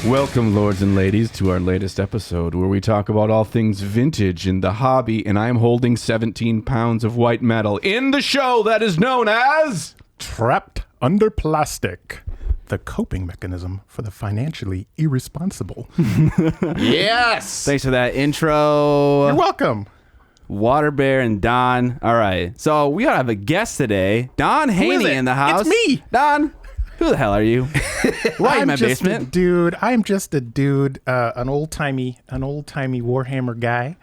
Welcome, lords and ladies, to our latest episode where we talk about all things vintage in the hobby, and I'm holding 17 pounds of white metal in the show that is known as... Trapped Under Plastic, the coping mechanism for the financially irresponsible. Yes! Thanks for that intro. You're welcome. Water Bear and Don. All right, so we gotta have a guest today. Don Haney in the house. It's me. Don, who the hell are you? Why are you in my basement? I'm just a dude, an old timey Warhammer guy.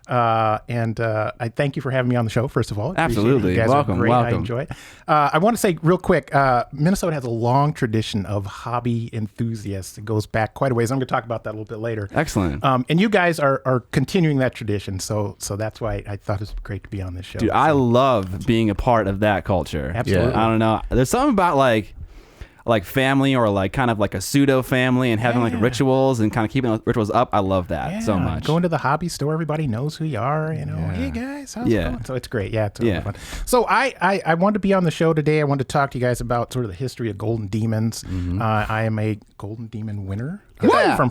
And I thank you for having me on the show, first of all. Absolutely. You guys welcome. are great. Welcome. I enjoy it. I want to say real quick, Minnesota has a long tradition of hobby enthusiasts. It goes back quite a ways. I'm going to talk about that a little bit later. Excellent. And you guys are continuing that tradition. So that's why I thought it was great to be on this show. Dude, I love being a part of that culture. Absolutely. I don't know. There's something about like family or like kind of like a pseudo family and having like rituals and kind of keeping those rituals up. I love that so much. Going to the hobby store, everybody knows who you are. You know, hey guys, how's it going? So it's great. Yeah, it's really fun. So I wanted to be on the show today. I wanted to talk to you guys about sort of the history of Golden Demons. I am a Golden Demon winner.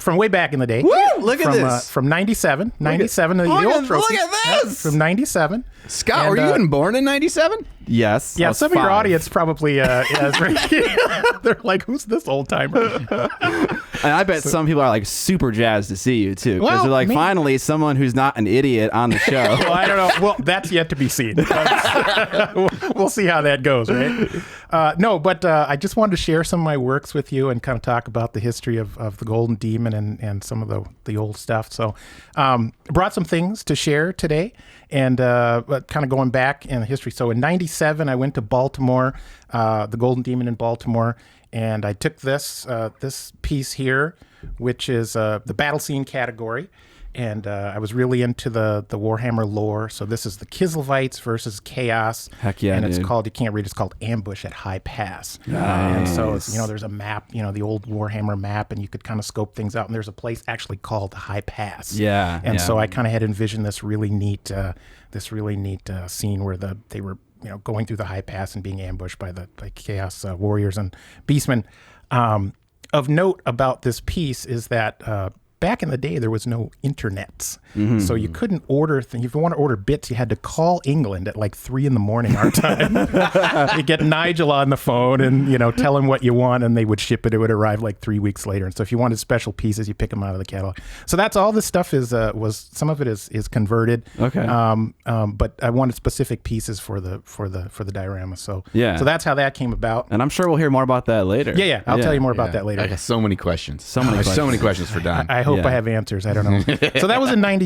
From way back in the day. Woo! Look at this. From 97. The old trophy. Look at this. From 97. Scott, were you even born in 97? Yes. Yeah, some of your audience probably is right. They're like, who's this old timer? And I bet some people are like super jazzed to see you too. Because they're like, finally, someone who's not an idiot on the show. Well, I don't know. Well, that's yet to be seen. We'll see how that goes, right? But I just wanted to share some of my works with you and kind of talk about the history of the Golden Demon and some of the old stuff. So brought some things to share today and kind of going back in the history. So in 97, I went to Baltimore, the Golden Demon in Baltimore, and I took this piece here, which is the battle scene category. And I was really into the Warhammer lore. So this is the Kislevites versus Chaos. Heck yeah, and it's dude. called, you can't read, it's called Ambush at High Pass. Nice. And so, there's a map, the old Warhammer map, and you could kind of scope things out. And there's a place actually called the High Pass. Yeah. And so I kind of had envisioned this really neat scene where they were going through the High Pass and being ambushed by the Chaos warriors and beastmen. Of note about this piece is that back in the day, there was no internets. So you couldn't order things. If you want to order bits, you had to call England at like 3 a.m. our time. You get Nigel on the phone and, tell him what you want, and they would ship it. It would arrive like 3 weeks later. And so if you wanted special pieces, you pick them out of the catalog. So that's all this stuff some of it is converted. Okay. But I wanted specific pieces for the diorama. So so that's how that came about. And I'm sure we'll hear more about that later. Yeah. I'll tell you more about that later. I got so many questions. So many questions for Don. I hope I have answers. I don't know. So that was in 97.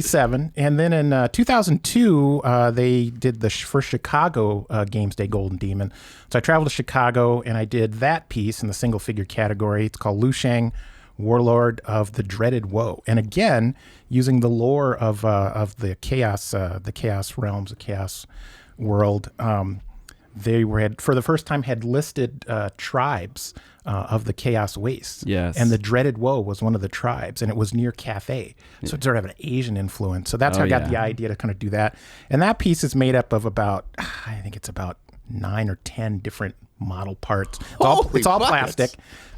And then in 2002, they did the first Chicago Games Day Golden Demon. So I traveled to Chicago and I did that piece in the single figure category. It's called Lusheng, Warlord of the Dreaded Woe. And again, using the lore of the chaos realms, the chaos world, they had for the first time had listed tribes of the Chaos Wastes. Yes. And the Dreaded Woe was one of the tribes, and it was near Cathay. So it sort of an Asian influence. So that's how I got the idea to kind of do that. And that piece is made up of about 9 or 10 different model parts. It's all plastic.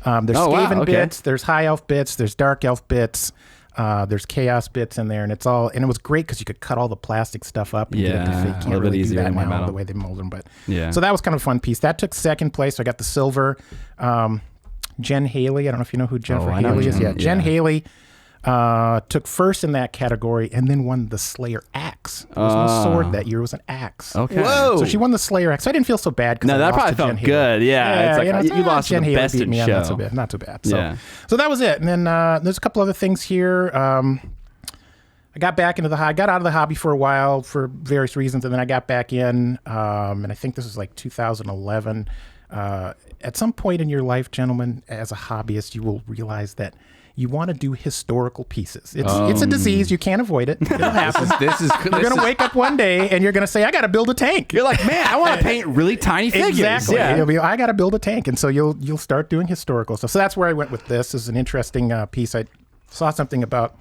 There's Skaven bits, there's High Elf bits, there's Dark Elf bits. There's Chaos bits in there, and it was great because you could cut all the plastic stuff up and get it to fit. You can't really do that now the way they mold them, but so that was kind of a fun piece. That took second place. So I got the silver. Jen Haley, I don't know if you know who Jennifer Haley is. Jen Haley took first in that category and then won the Slayer axe. There was no sword that year; it was an axe. Okay. Whoa! So she won the Slayer axe. So I didn't feel so bad because that probably felt good. Yeah, it's like you lost Jen the Haley best beat in me. show. Not too bad. So that was it. And then there's a couple other things here. I got back into I got out of the hobby for a while for various reasons, and then I got back in, and I think this was like 2011. At some point in your life, gentlemen, as a hobbyist, you will realize that you want to do historical pieces. It's a disease. You can't avoid it. It'll happen. You're going to wake up one day and you're going to say, I got to build a tank. You're like, man, I want to paint really tiny figures. Exactly. Yeah. You'll be, I got to build a tank. And so you'll start doing historical stuff. So that's where I went with this. This is an interesting piece. I saw something about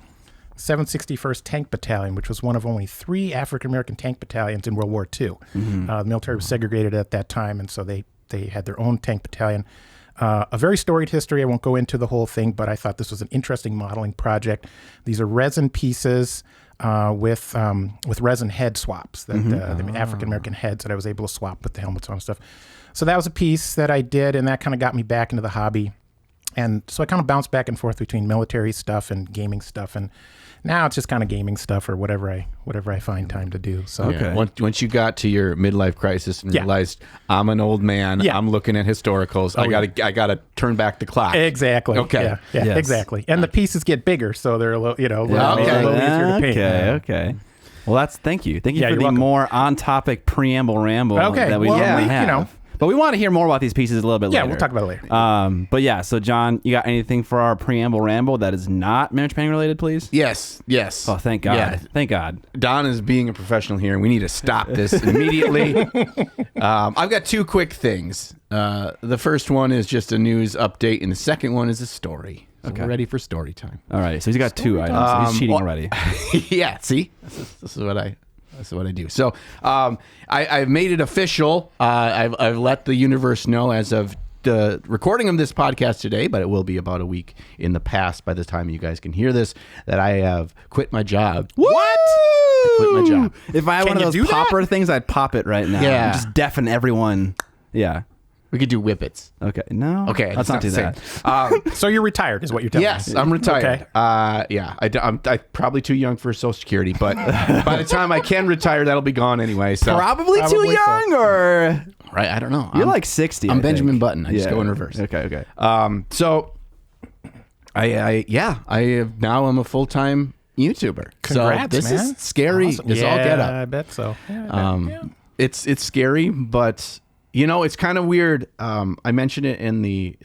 761st Tank Battalion, which was one of only 3 African-American tank battalions in World War II. The military was segregated at that time, and so they had their own tank battalion. a very storied history. I won't go into the whole thing, but I thought this was an interesting modeling project. These are resin pieces with resin head swaps, that the African American heads that I was able to swap with the helmets on and stuff. So that was a piece that I did, and that kind of got me back into the hobby. And so I kind of bounced back and forth between military stuff and gaming stuff, and now it's just kind of gaming stuff or whatever I find time to do. So Okay. Once you got to your midlife crisis and realized I'm an old man, I'm looking at historicals. I gotta turn back the clock. Exactly. Okay. Yeah, Yes. exactly. And the pieces get bigger, so they're a little easier to paint. Okay. Well, thank you for you're the welcome. more on topic preamble ramble that we have. But we want to hear more about these pieces a little bit later. Yeah, we'll talk about it later. But yeah, so John, you got anything for our preamble ramble that is not miniature painting related, please? Yes. Oh, thank God. Yeah. Thank God. Don is being a professional here, and we need to stop this immediately. I've got two quick things. The first one is just a news update, and the second one is a story. So we're ready for story time. All right, so he's got two items. So he's cheating already. Yeah, see? This is what I do. So I've made it official. I've let the universe know as of the recording of this podcast today, but it will be about a week in the past by the time you guys can hear this, that I have quit my job. What? I quit my job. If I had one of those popper things, I'd pop it right now. Yeah. And just deafen everyone. Yeah. We could do whippets. Okay. No. Okay, Let's not do the that. same. So you're retired, is what you're telling me? Yes, I'm retired. Okay. I'm probably too young for Social Security, but by the time I can retire, that'll be gone anyway. So Probably too Probably so. young, or right, I don't know. you're I'm like 60. I'm I Benjamin think. Button. I just go in reverse. Okay. So I have now I'm a full-time YouTuber. Congrats, so this man. is scary. Awesome. It's all get up. I bet so. Yeah, It's scary, but it's kind of weird. I mentioned it in the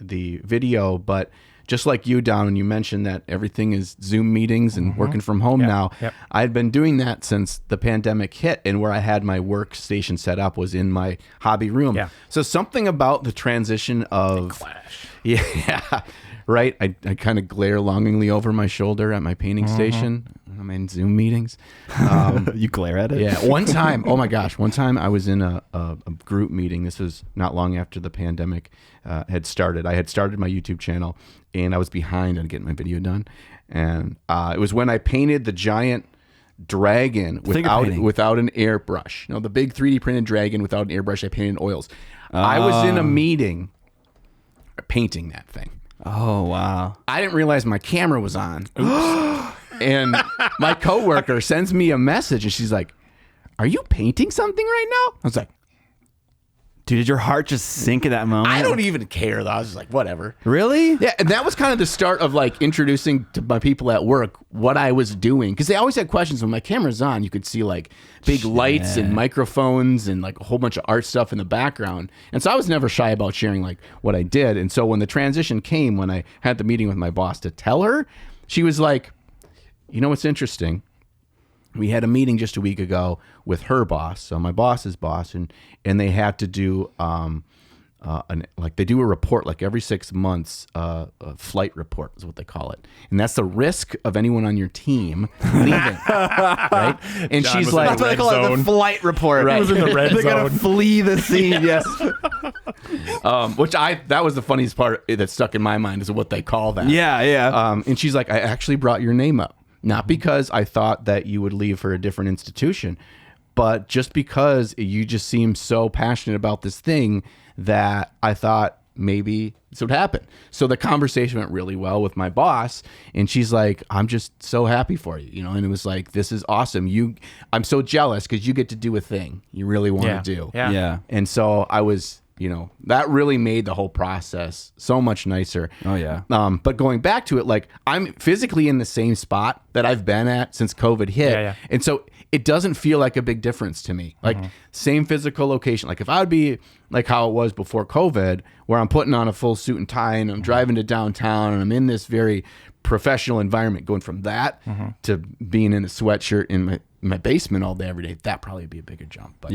video, but just like you, Don, when you mentioned that everything is Zoom meetings and working from home now, I've been doing that since the pandemic hit, and where I had my workstation set up was in my hobby room. Yeah. So something about the transition of Clash. Yeah, right. I kind of glare longingly over my shoulder at my painting station when I'm in Zoom meetings. You glare at it? Yeah. One time, oh my gosh, one time I was in a group meeting. This was not long after the pandemic had started. I had started my YouTube channel, and I was behind on getting my video done. And it was when I painted the giant dragon without an airbrush. The big 3D printed dragon without an airbrush. I painted in oils. I was in a meeting painting that thing. Oh, wow. I didn't realize my camera was on. Oops. And my coworker sends me a message, and she's like, "Are you painting something right now?" I was like, Dude, did your heart just sink at that moment? I don't even care, though. I was just like, whatever. Really? Yeah, and that was kind of the start of like introducing to my people at work what I was doing, because they always had questions. When my camera's on, you could see like big lights and microphones and like a whole bunch of art stuff in the background. And so I was never shy about sharing like what I did. And so when the transition came, when I had the meeting with my boss to tell her, she was like, "You know what's interesting? We had a meeting just a week ago with her boss, so my boss's boss, and they had to do they do a report like every 6 months, a flight report is what they call it, and that's the risk of anyone on your team leaving, right?" And John she's was like, in the That's what they call it, the flight report. Right. He was in the red They're zone. going to flee the scene, yes. that was the funniest part that stuck in my mind is what they call that. Yeah. And she's like, "I actually brought your name up, not because I thought that you would leave for a different institution, but just because you just seem so passionate about this thing that I thought maybe this would happen." So the conversation went really well with my boss, and she's like, "I'm just so happy for you, and it was like, this is awesome. I'm so jealous because you get to do a thing you really want to do." Yeah. And so I was, that really made the whole process so much nicer. Oh, yeah. But going back to it, like, I'm physically in the same spot that I've been at since COVID hit. Yeah. And so it doesn't feel like a big difference to me. Like, same physical location. Like, if I would be like how it was before COVID, where I'm putting on a full suit and tie and I'm driving to downtown and I'm in this very professional environment, going from that to being in a sweatshirt in my basement all day, every day, that probably would be a bigger jump. But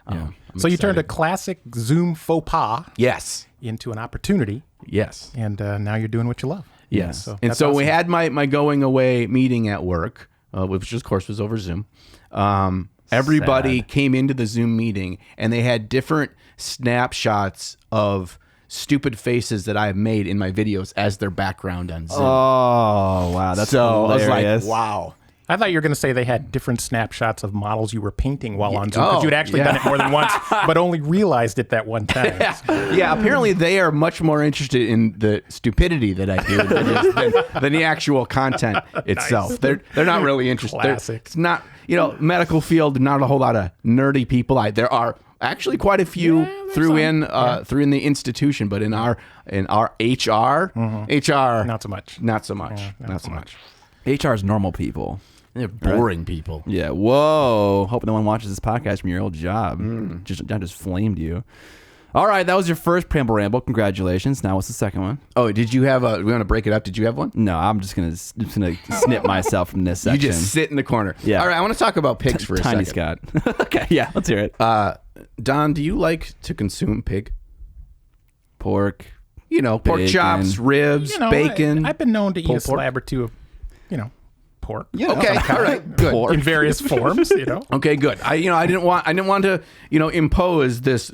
I'm So you turned a excited. classic Zoom faux pas Yes. into an opportunity, Yes. and now you're doing what you love. Yes. So And that's so we awesome. had my going away meeting at work, which of course was over Zoom. Everybody Sad. came into the Zoom meeting, and they had different snapshots of stupid faces that I have made in my videos as their background on Zoom. Oh, wow. That's so hilarious. I was like, wow. I thought you were going to say they had different snapshots of models you were painting while on Zoom, because you'd actually done it more than once, but only realized it that one time. Yeah, apparently they are much more interested in the stupidity that I do than the actual content itself. Nice. They're not really interested. It's not, medical field, not a whole lot of nerdy people. There are actually quite a few through in the institution, but in our HR, not so much. Not so much. Not so much. HR is normal people. They're boring people. Yeah. Whoa. Hope no one watches this podcast from your old job. I just flamed you. All right. That was your first Preamble Ramble. Congratulations. Now what's the second one? Oh, did you have we want to break it up? Did you have one? No, I'm just gonna snip myself from this section. You just sit in the corner. Yeah. All right. I want to talk about pigs for a Tiny second. Scott. Okay. Yeah. Let's hear it. Don, do you like to consume pig? Pork. Pork bacon. chops, ribs, bacon. I've been known to eat a pork. slab or two of, pork. Yeah, okay, all right, good. In various forms, Okay, good. I didn't want to, impose this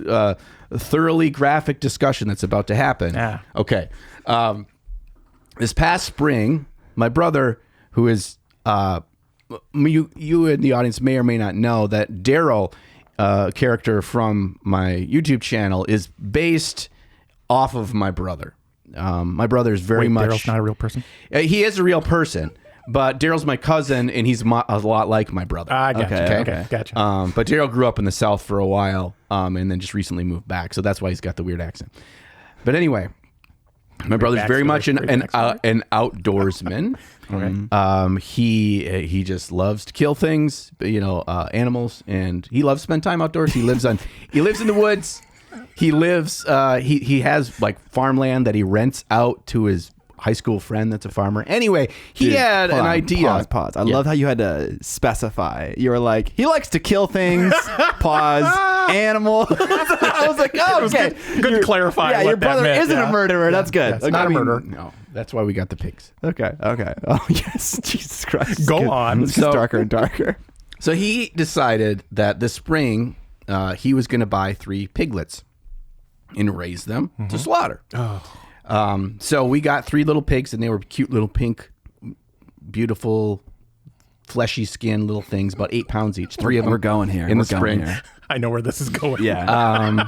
thoroughly graphic discussion that's about to happen. Yeah. Okay. This past spring, my brother, who is you in the audience may or may not know that Daryl, character from my YouTube channel, is based off of my brother. My brother is very much. Daryl's not a real person? He is a real person. But Daryl's my cousin, and he's a lot like my brother. I gotcha. Okay, gotcha. But Daryl grew up in the South for a while, and then just recently moved back. So that's why he's got the weird accent. But anyway, my brother's very much an outdoorsman. Okay. He just loves to kill things, animals, and he loves to spend time outdoors. He lives in the woods. He lives. He has like farmland that he rents out to his high school friend that's a farmer. Anyway, he had an idea. Pause. I love how you had to specify. You were like, he likes to kill things. Pause. Animal. I was like, oh, okay. Good to clarify. Yeah, your brother isn't a murderer. That's good. It's not a murderer. No, that's why we got the pigs. Okay. Oh, yes. Jesus Christ. Go on. It's darker and darker. So he decided that this spring he was going to buy 3 piglets and raise them to slaughter. Oh. So we got 3 little pigs, and they were cute little pink, beautiful, fleshy skin little things, about 8 pounds each. 3 of them. We're going here. In the spring. I know where this is going. Yeah.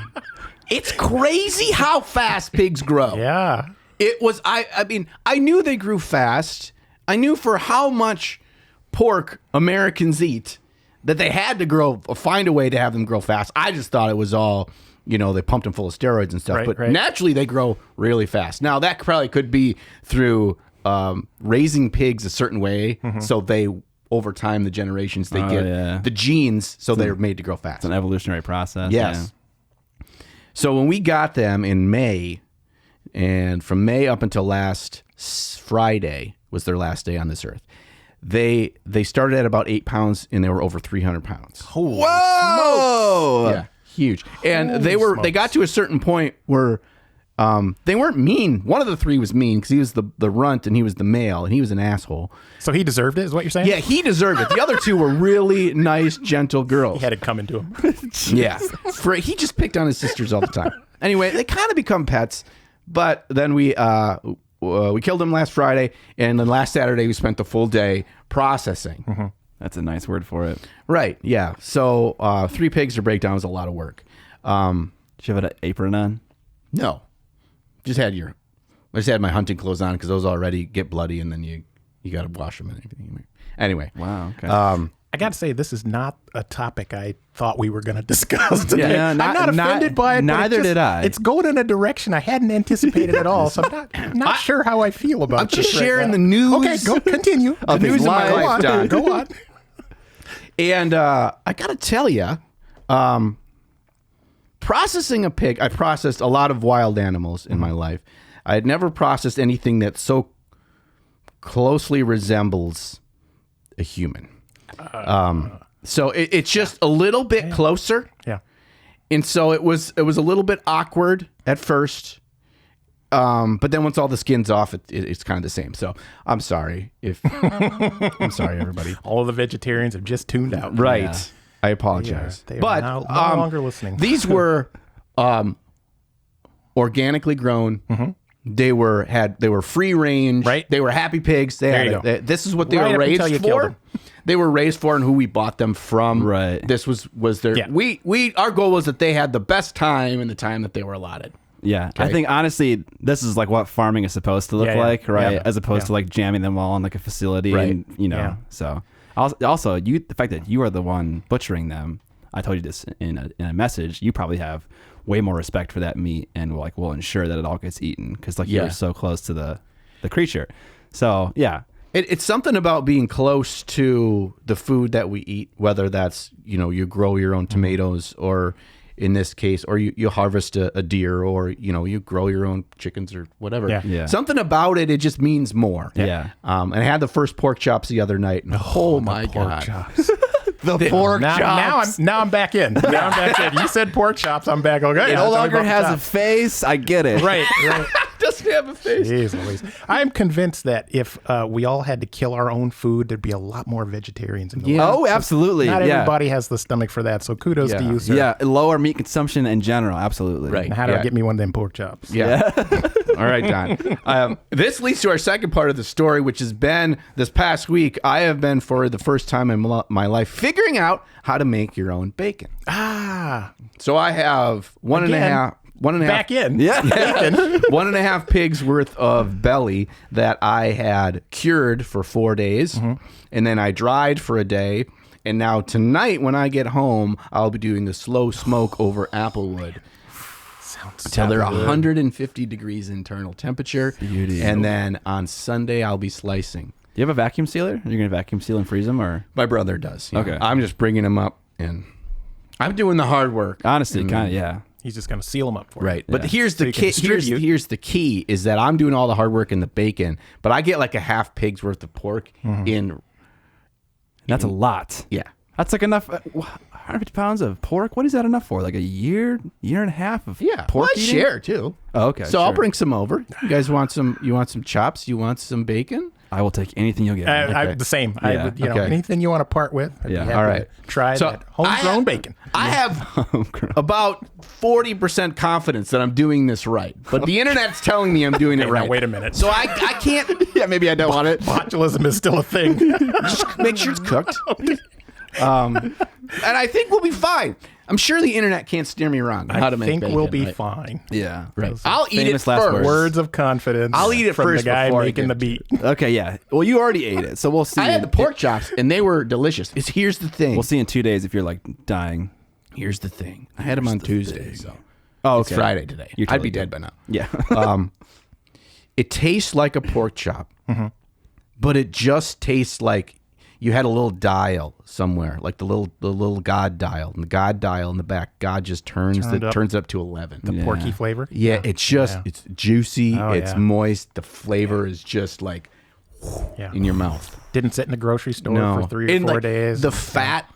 It's crazy how fast pigs grow. Yeah. It was. I mean, I knew they grew fast. I knew for how much pork Americans eat that they had to find a way to have them grow fast. I just thought it was all. They pumped them full of steroids and stuff, but naturally they grow really fast. Now that probably could be through raising pigs a certain way, so they over time the generations they get the genes, so they're made to grow fast. It's an evolutionary process. Yes. Yeah. So when we got them in May, and from May up until last Friday was their last day on this earth, they started at about 8 pounds and they were over 300 pounds. Whoa! Yeah. Huge. And they got to a certain point where they weren't mean. One of the 3 was mean because he was the runt and he was the male and he was an asshole. So he deserved it, is what you're saying? Yeah, he deserved it. The other 2 were really nice, gentle girls. He had it coming to him. Yeah. He just picked on his sisters all the time. Anyway, they kind of become pets, but then we killed them last Friday, and then last Saturday we spent the full day processing. That's a nice word for it. Right, yeah. So 3 pigs to break down was a lot of work. Did you have an apron on? No. I just had my hunting clothes on because those already get bloody, and then you got to wash them and everything. Anyway. Wow, okay. I got to say, this is not a topic I thought we were going to discuss today. Yeah, I'm not offended by it. Neither did I. It's going in a direction I hadn't anticipated at all, so I'm not sure how I feel about it. I'm just sharing the news. Okay, go continue. The news in my life, Don. Go on. And I got to tell you, processing a pig, I processed a lot of wild animals in my life. I had never processed anything that so closely resembles a human. So it's just a little bit closer. Yeah. And so it was a little bit awkward at first. But then once all the skin's off, it's kind of the same. So I'm sorry I'm sorry, everybody. All of the vegetarians have just tuned out. Right. Yeah. I apologize. They are no longer listening. These were organically grown. They were free range. Right. They were happy pigs. This is what they Right were up until raised you killed for. them. They were raised for, and who we bought them from. Right. This was their. Yeah. Our goal was that they had the best time in the time that they were allotted. Yeah, I think honestly, this is like what farming is supposed to look like, right? Yeah. As opposed to like jamming them all in like a facility, Right. and So also, the fact that you are the one butchering them, I told you this in a message. You probably have way more respect for that meat, and will ensure that it all gets eaten because you're so close to the creature. So yeah. It's something about being close to the food that we eat, whether that's you grow your own tomatoes or. In this case, or you harvest a deer, or you grow your own chickens or whatever. Yeah. Something about it just means more. Yeah. And I had the first pork chops the other night, and my pork god, chops. the pork chops. Now I'm back in. You said pork chops. I'm back. Okay. It no longer has a face. I get it. Right. Doesn't have a face. Jeez Louise. I'm convinced that if we all had to kill our own food, there'd be a lot more vegetarians in the world. Oh, absolutely. Not everybody has the stomach for that, so kudos to you, sir. Yeah, lower meat consumption in general, absolutely. Right. And how do I get me one of them pork chops? Yeah. All right, Don. This leads to our second part of the story, which has been this past week. I have been, for the first time in my life, figuring out how to make your own bacon. So I have one and a half. Back in. Yeah. 1.5 pigs worth of belly that I had cured for 4 days. And then I dried for a day. And now tonight when I get home, I'll be doing the slow smoke over applewood. Until they're 150 degrees internal temperature. Beauty. And then on Sunday, I'll be slicing. Do you have a vacuum sealer? Are you going to vacuum seal and freeze them? Or My brother does. Okay. I'm just bringing them up and I'm doing the hard work. honestly, kind of, yeah. He's just going to seal them up for Right. you. But here's So the you can key. distribute. Here's the key is that I'm doing all the hard work in the bacon, but I get like a half pig's worth of pork in. That's a lot. Yeah. That's like enough. 150 pounds of pork? What is that enough for? Like a year and a half of pork Well, I eating? share too. Oh, okay. So I'll sure. bring some over. You guys want some? You want some chops? You want some bacon? I will take anything you'll get. The same. Yeah. I would, Okay. anything you want to part with. I'd be happy All right. to try So that homegrown bacon. I have about 40% confidence that I'm doing this right, but the internet's telling me I'm doing it Now, right. wait a minute. So I can't. Yeah, maybe I don't want it. Botulism is still a thing. Just make sure it's cooked. And I think we'll be fine. I'm sure the internet can't steer me wrong on how to make bacon. we'll be right? fine. Yeah. Right. I'll eat it famous last first. words. Words of confidence. I'll eat it from first the guy before I making get the beat. Okay, yeah. Well, you already ate it, so we'll see. I had the pork chops, and they were delicious. Here's the thing. We'll see in 2 days if you're like dying. Here's the thing. I had them on Tuesday, so Oh, it's okay. Friday today. You're I'd totally be dead good. by now. Yeah. It tastes like a pork chop, but it just tastes like you had a little dial somewhere, like the little God dial, and the God dial in the back. God just turns it up to 11. The porky flavor. Yeah, it's just it's juicy, it's yeah. moist. The flavor is just like in your mouth. Didn't sit in the grocery store for 3 or 4 days. The fat,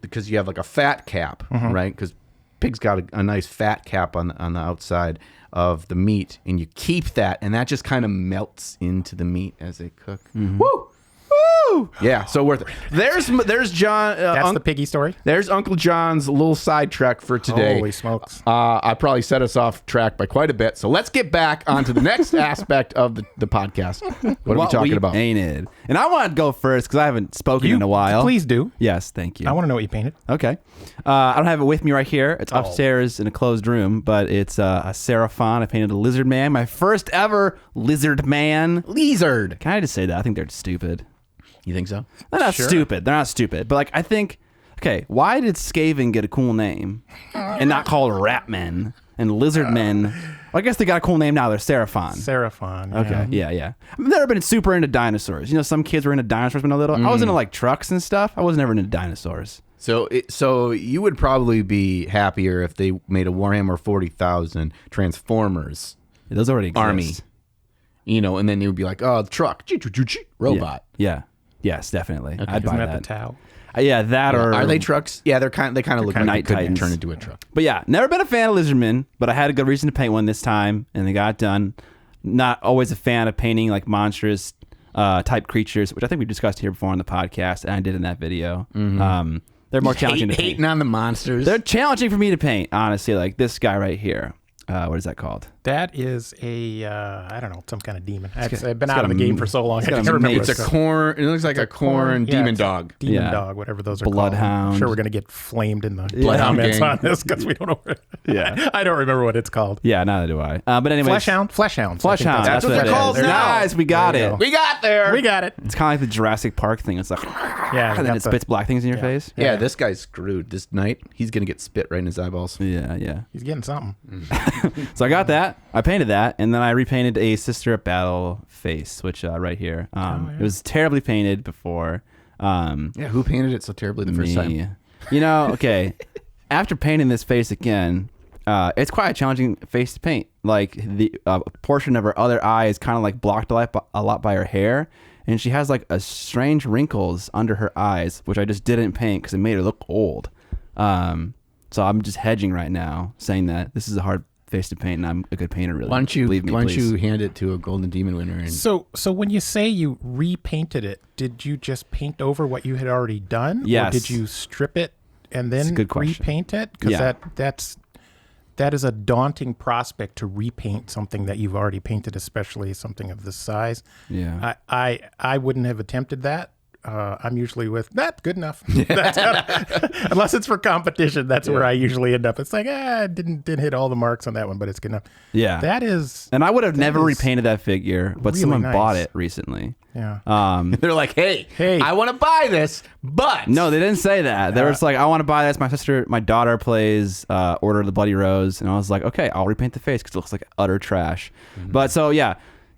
because you have like a fat cap, right? Because pigs got a nice fat cap on the outside of the meat, and you keep that, and that just kind of melts into the meat as they cook. Woo! Woo! Yeah, so worth it. There's John. That's the piggy story. There's Uncle John's little sidetrack for today. Holy smokes. I probably set us off track by quite a bit. So let's get back onto the next aspect of the podcast. What are we talking about? Painted. And I want to go first because I haven't spoken in a while. Please do. Yes, thank you. I want to know what you painted. Okay. I don't have it with me right here. It's upstairs in a closed room, but it's a Seraphon. I painted a lizard man. My first ever lizard man. Lizard. Can I just say that? I think they're stupid. You think so? They're not stupid. They're not stupid. But like, I think, okay, why did Skaven get a cool name and not called Ratmen and Lizardmen? Well, I guess they got a cool name now. They're Seraphon. Seraphon. Okay. Yeah. I've never been super into dinosaurs. You know, some kids were into dinosaurs when I was little. I was into like trucks and stuff. I was never into dinosaurs. So you would probably be happier if they made a Warhammer 40,000 Transformers Those already exist. army. You know, and then you would be like, oh, the truck, robot. Yeah. Yes, definitely. I'd Isn't buy that that. the Tau? Yeah, that or Are they trucks? Yeah, they kind of look like Night they could Titans. turn into a truck. But yeah, never been a fan of Lizardmen, but I had a good reason to paint one this time, and they got it done. Not always a fan of painting like monstrous type creatures, which I think we discussed here before on the podcast, and I did in that video. They're more challenging to paint. Hating on the monsters. They're challenging for me to paint, honestly, like this guy right here. what is that called? That is a I don't know, some kind of demon. I've been got out of the a- game for so long. I can't remember. It's a corn. It looks like a corn demon it's a dog. demon Yeah. dog, whatever those are Bloodhound. called. I'm sure we're gonna get flamed in the Bloodhound comments gang. on this because we don't know. Yeah. I don't remember what it's called. Yeah, neither do I. But anyway, Fleshhound. Fleshhound. That's what they're called now. Nice, we got There you it. go. We got there. We got it. It's kind of like the Jurassic Park thing. It's like, Yeah, and then got it the- spits black things in your face. Yeah, this guy's screwed. This night, he's gonna get spit right in his eyeballs. Yeah. He's getting something. So I got that. I painted that, and then I repainted a Sister at Battle face, which right here. It was terribly painted before. Yeah, who painted it so terribly the first time? Me. You know, okay. After painting this face again, it's quite a challenging face to paint. Like the portion of her other eye is kind of like blocked a lot by her hair, and she has like a strange wrinkles under her eyes, which I just didn't paint because it made her look old. So I'm just hedging right now, saying that this is a hard face to paint, and I'm a good painter. Really, Why don't you please. hand it to a Golden Demon winner? And So when you say you repainted it, did you just paint over what you had already done? Yes. Or did you strip it and That's a then good question. repaint it? Because Yeah. that is a daunting prospect to repaint something that you've already painted, especially something of this size. Yeah. I wouldn't have attempted that. I'm usually with that's good enough. That's unless it's for competition, that's where I usually end up. It's like didn't hit all the marks on that one, but it's good enough. Yeah. That is And I would have never is repainted that figure, but really someone nice. bought it recently. yeah. they're like, hey, Hey. I want to buy this, but No, they didn't say that. They were just like, I want to buy this. My daughter plays Order of the Bloody Rose. And I was like, okay, I'll repaint the face because it looks like utter trash. But so, yeah,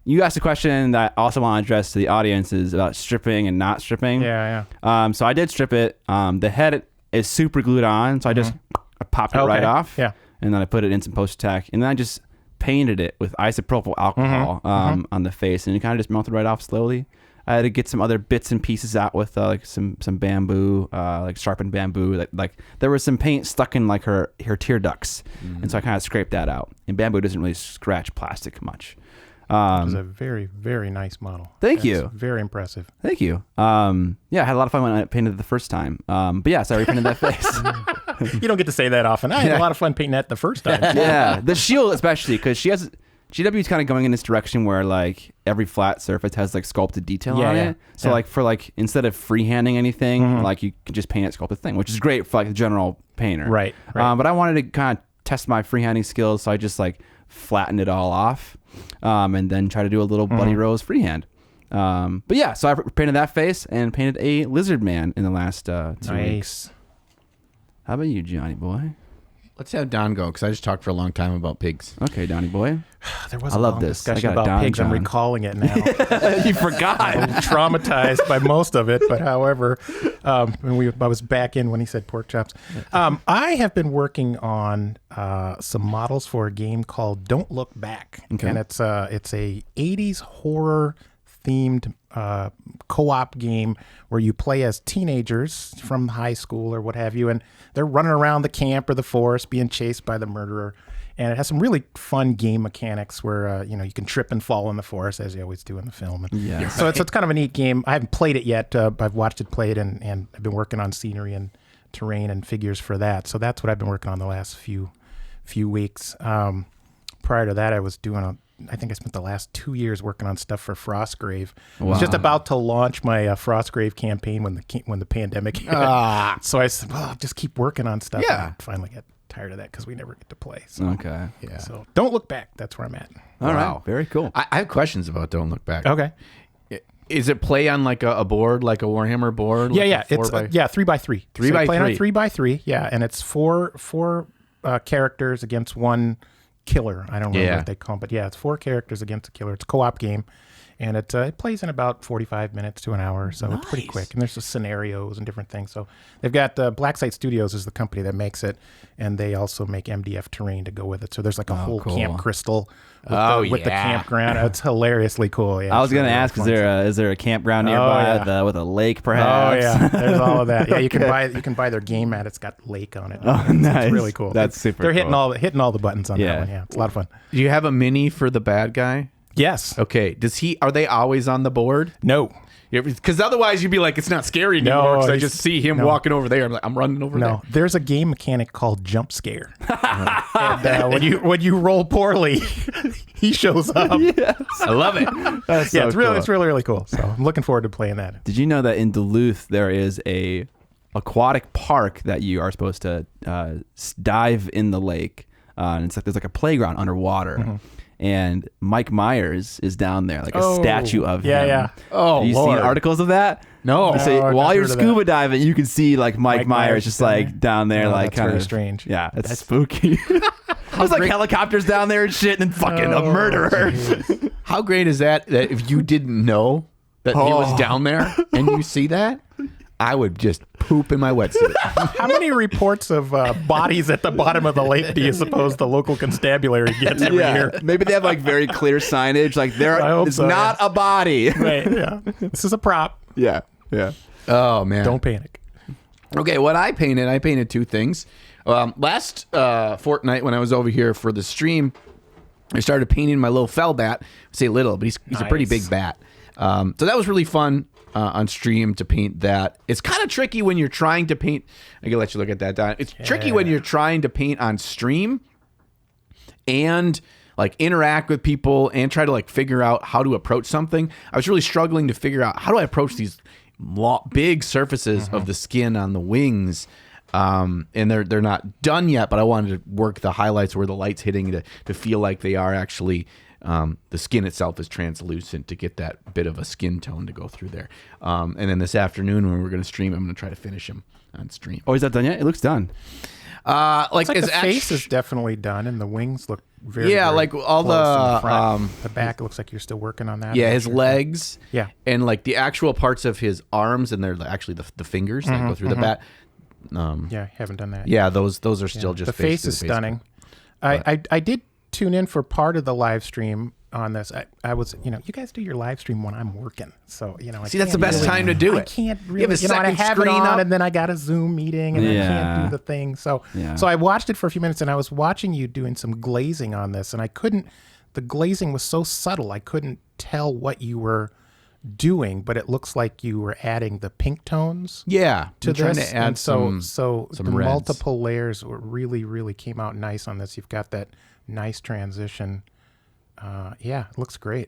you asked a question that I also want to address to the audience is about stripping and not stripping. Yeah. So I did strip it. The head is super glued on. So I just I popped it right Okay. off. Yeah. And then I put it in some post-attack. And then I just painted it with isopropyl alcohol on the face. And it kind of just melted right off slowly. I had to get some other bits and pieces out with like some bamboo, like sharpened bamboo. Like there was some paint stuck in like her tear ducts, and so I kind of scraped that out. And bamboo doesn't really scratch plastic much. It was a very, very nice model. Thank That's you. Very impressive. Thank you. Yeah, I had a lot of fun when I painted it the first time. But yeah, so I repainted that face. You don't get to say that often. I had a lot of fun painting that the first time. Yeah, the shield especially because GW is kind of going in this direction where like every flat surface has like sculpted detail on it. So like for like instead of freehanding anything, like you can just paint it sculpted thing, which is great for like the general painter. Right. But I wanted to kind of test my freehanding skills, so I just like flattened it all off, and then try to do a little Bloody Rose freehand. But yeah, so I painted that face and painted a lizard man in the last 2 weeks. How about you, Johnny boy? let's have Don go because I just talked for a long time about pigs. Okay, Donnie boy. There was I a love long this. discussion I got about Don pigs. I'm John. recalling it now. You forgot. I'm traumatized by most of it, but however, I was back in when he said pork chops. I have been working on some models for a game called Don't Look Back, and it's a 80s horror themed co-op game where you play as teenagers from high school or what have you, and they're running around the camp or the forest being chased by the murderer. And it has some really fun game mechanics where you can trip and fall in the forest as you always do in the film. And Yeah. so it's kind of a neat game. I haven't played it yet. I've watched it played, and I've been working on scenery and terrain and figures for that. So that's what I've been working on the last few weeks. Prior to that, I think I spent the last 2 years working on stuff for Frostgrave. I was just about to launch my Frostgrave campaign when the pandemic hit. So I said, well, I'll just keep working on stuff. Yeah. And I finally got tired of that because we never get to play. So, Okay. Yeah. so Don't Look Back. That's where I'm at. All right. Wow. Very cool. I have questions about Don't Look Back. Okay. Is it play on like a board, like a Warhammer board? Yeah, like yeah. a 4 It's by... 3x3. 3x3. Playing on 3x3. Yeah, and it's four characters against one killer. I don't remember what they call it, but yeah, it's 4 characters against a killer. It's a co-op game, and it plays in about 45 minutes to an hour, so it's pretty quick. And there's just scenarios and different things. So they've got Blacksite Studios is the company that makes it, and they also make MDF terrain to go with it. So there's like a whole cool. Camp Crystal with the yeah. campground. It's hilariously cool. Yeah, I was it's gonna really ask, fun. is there a campground nearby yeah. with a lake, Oh perhaps? yeah, there's all of that. Yeah, you can buy their game mat. It's got lake on it. Oh, nice. It's really cool. That's super They're hitting cool. hitting all the buttons on Yeah. that one. Yeah, it's a lot of fun. Do you have a mini for the bad guy? Yes. Okay. Are they always on the board? No. Because otherwise you'd be like, it's not scary anymore. Because I just see him walking over there. I'm like, I'm running over there. No, there's a game mechanic called jump scare. And, when you roll poorly, he shows up. Yes. I love it. That's so It's really cool. So I'm looking forward to playing that. Did you know that in Duluth there is a aquatic park that you are supposed to dive in the lake, and it's like there's like a playground underwater. And Mike Myers is down there, like a statue of him. Yeah. Oh, have you seen articles of that? No. So while you're scuba diving, you can see like Mike Myers just like down there, like that's kind very of strange. Yeah, it's spooky. There's like helicopters down there and shit, and fucking a murderer. How great is that if you didn't know that he was down there and you see that, I would just poop in my wetsuit. How many reports of bodies at the bottom of the lake do you suppose the local constabulary gets every year? Maybe they have like very clear signage, like it's not a body. Right, yeah. This is a prop. Yeah. Oh, man. Don't panic. Okay, what I painted two things. Last fortnight when I was over here for the stream, I started painting my little fell bat. I say little, but he's a pretty big bat. So that was really fun. On stream to paint that. It's kind of tricky when you're trying to paint. I can let you look at that, Don. It's tricky when you're trying to paint on stream and like interact with people and try to like figure out how to approach something. I was really struggling to figure out how do I approach these big surfaces of the skin on the wings. And they're not done yet, but I wanted to work the highlights where the light's hitting to feel like they are actually the skin itself is translucent to get that bit of a skin tone to go through there. And then this afternoon when we're going to stream, I'm going to try to finish him on stream. Oh, is that done yet? It looks done. Like the face is definitely done, and the wings look very like all the back looks like you're still working on that. Yeah, his legs. Yeah, and like the actual parts of his arms, and they're actually the fingers that go through the bat. Haven't done that. Yeah, those are still just the face is stunning. I did tune in for part of the live stream on this. I was, you guys do your live stream when I'm working. So, see, that's the best time to do it. I can't really, you have a second I have screen it on up. and then I got a Zoom meeting and I can't do the thing. So I watched it for a few minutes and I was watching you doing some glazing on this and the glazing was so subtle. I couldn't tell what you were doing, but it looks like you were adding the pink tones to this. trying to add so the reds. multiple layers really came out nice on this. You've got that nice transition. It looks great.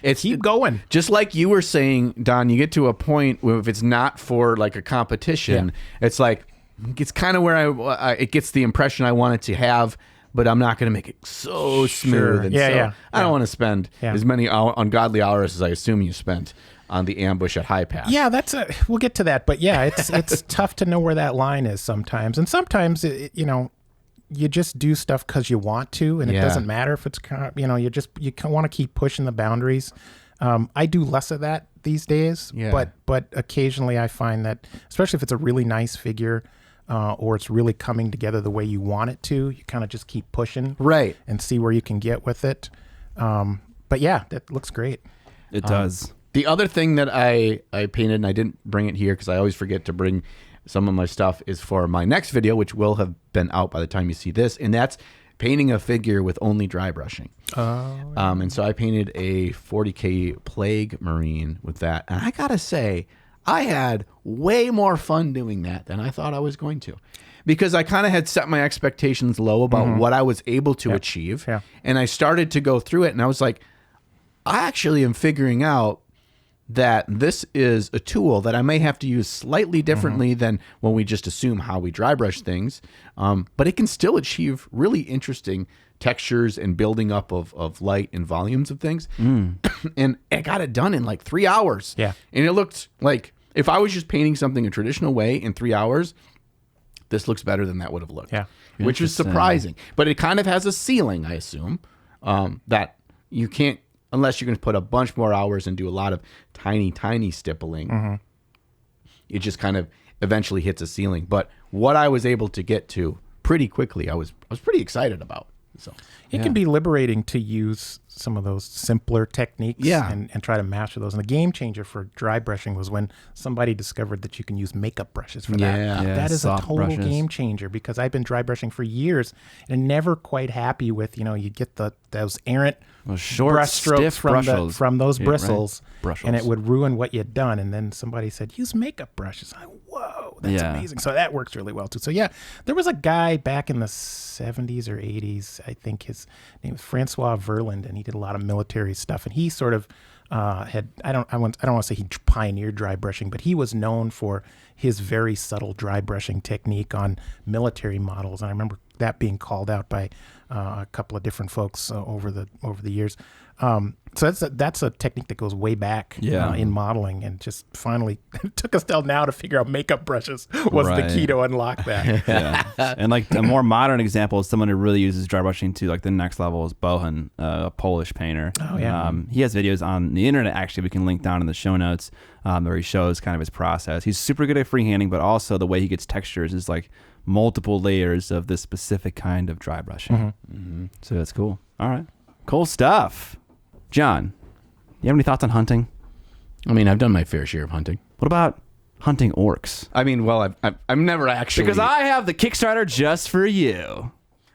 Keep going. Just like you were saying, Don, you get to a point where if it's not for like a competition, it's like it's kind of where it gets the impression I want it to have, but I'm not going to make it so smooth. And I don't want to spend as many ungodly hours as I assume you spent on the ambush at High Pass. Yeah, we'll get to that, but it's tough to know where that line is sometimes, and sometimes you just do stuff because you want to, and it doesn't matter if it's you want to keep pushing the boundaries. I do less of that these days, but occasionally I find that, especially if it's a really nice figure or it's really coming together the way you want it to, you kind of just keep pushing, and see where you can get with it. But that looks great. It does. The other thing that I painted, and I didn't bring it here because I always forget to bring some of my stuff, is for my next video, which will have been out by the time you see this, and that's painting a figure with only dry brushing. And so I painted a 40K Plague Marine with that, and I gotta say, I had way more fun doing that than I thought I was going to, because I kind of had set my expectations low about what I was able to achieve, and I started to go through it, and I was like, I actually am figuring out that this is a tool that I may have to use slightly differently than when we just assume how we dry brush things, but it can still achieve really interesting textures and building up of light and volumes of things. And I got it done in like 3 hours. And it looked like, if I was just painting something a traditional way in 3 hours, this looks better than that would have looked, which is surprising. But it kind of has a ceiling, I assume, that you can't, unless you're going to put a bunch more hours and do a lot of tiny stippling, it just kind of eventually hits a ceiling. But what I was able to get to pretty quickly, I was pretty excited about. So it can be liberating to use some of those simpler techniques Yeah. and try to master those. And the game changer for dry brushing was when somebody discovered that you can use makeup brushes for that. Yeah. Yeah, That is a soft total brushes. game changer because I've been dry brushing for years and never quite happy with, you get those errant Those short, brush strokes stiff bristles. from those Yeah, right. bristles, Bristles. and it would ruin what you'd done. And then somebody said, use makeup brushes. Whoa, that's Yeah. amazing. So that works really well too. So yeah, there was a guy back in the 70s or 80s, I think his name was Francois Verland, and he did a lot of military stuff. And he sort of I don't want to say he pioneered dry brushing, but he was known for his very subtle dry brushing technique on military models. And I remember that being called out by a couple of different folks over the years. So that's a technique that goes way back in modeling, and just finally it took us till now to figure out makeup brushes was the key to unlock that. Yeah. And like a more modern example is someone who really uses dry brushing to like the next level is Bohan, a Polish painter. Oh, yeah. He has videos on the internet, actually, we can link down in the show notes, where he shows kind of his process. He's super good at freehanding, but also the way he gets textures is like multiple layers of this specific kind of dry brushing. So that's cool. All right. Cool stuff. John, you have any thoughts on hunting? I mean, I've done my fair share of hunting. What about hunting orcs? I mean, well, I'm never actually... Because I have the Kickstarter just for you.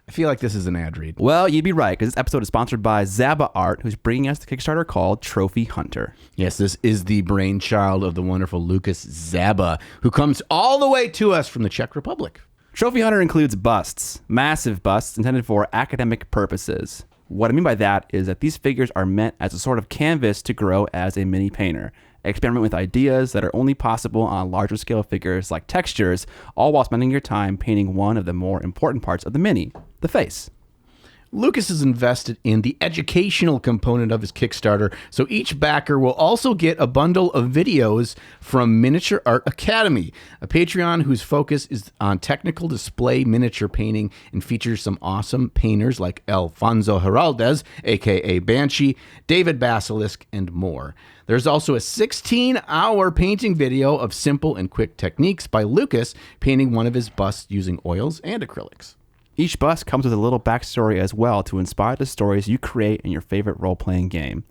I feel like this is an ad read. Well, you'd be right, because this episode is sponsored by Zaba Art, who's bringing us the Kickstarter called Trophy Hunter. Yes, this is the brainchild of the wonderful Lucas Zaba, who comes all the way to us from the Czech Republic. Trophy Hunter includes busts, massive busts intended for academic purposes. What I mean by that is that these figures are meant as a sort of canvas to grow as a mini painter. Experiment with ideas that are only possible on larger scale figures like textures, all while spending your time painting one of the more important parts of the mini, the face. Lucas is invested in the educational component of his Kickstarter, so each backer will also get a bundle of videos from Miniature Art Academy, a Patreon whose focus is on technical display miniature painting and features some awesome painters like Alfonso Heraldez, aka Banshee, David Basilisk, and more. There's also a 16-hour painting video of simple and quick techniques by Lucas painting one of his busts using oils and acrylics. Each bust comes with a little backstory as well to inspire the stories you create in your favorite role-playing game.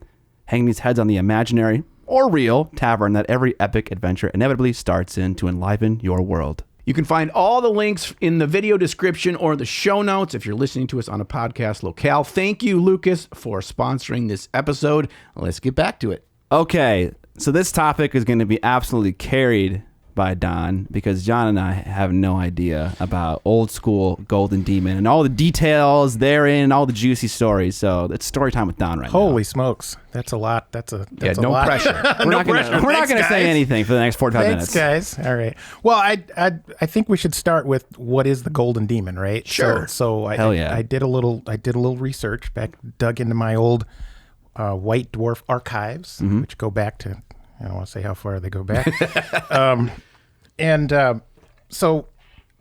Hang these heads on the imaginary, or real, tavern that every epic adventure inevitably starts in to enliven your world. You can find all the links in the video description or the show notes if you're listening to us on a podcast locale. Thank you, Lucas, for sponsoring this episode. Let's get back to it. Okay, so this topic is going to be absolutely carried by Don, because John and I have no idea about old school Golden Demon and all the details therein, all the juicy stories. So it's story time with Don right now. Holy smokes, that's a lot. That's a no lot. pressure. We're not going to say anything for the next 45 Thanks, minutes. guys. All right. Well, I think we should start with what is the Golden Demon, right? Sure. So Hell yeah. I did a little research dug into my old White Dwarf archives, which go back to, I don't want to say how far they go back. So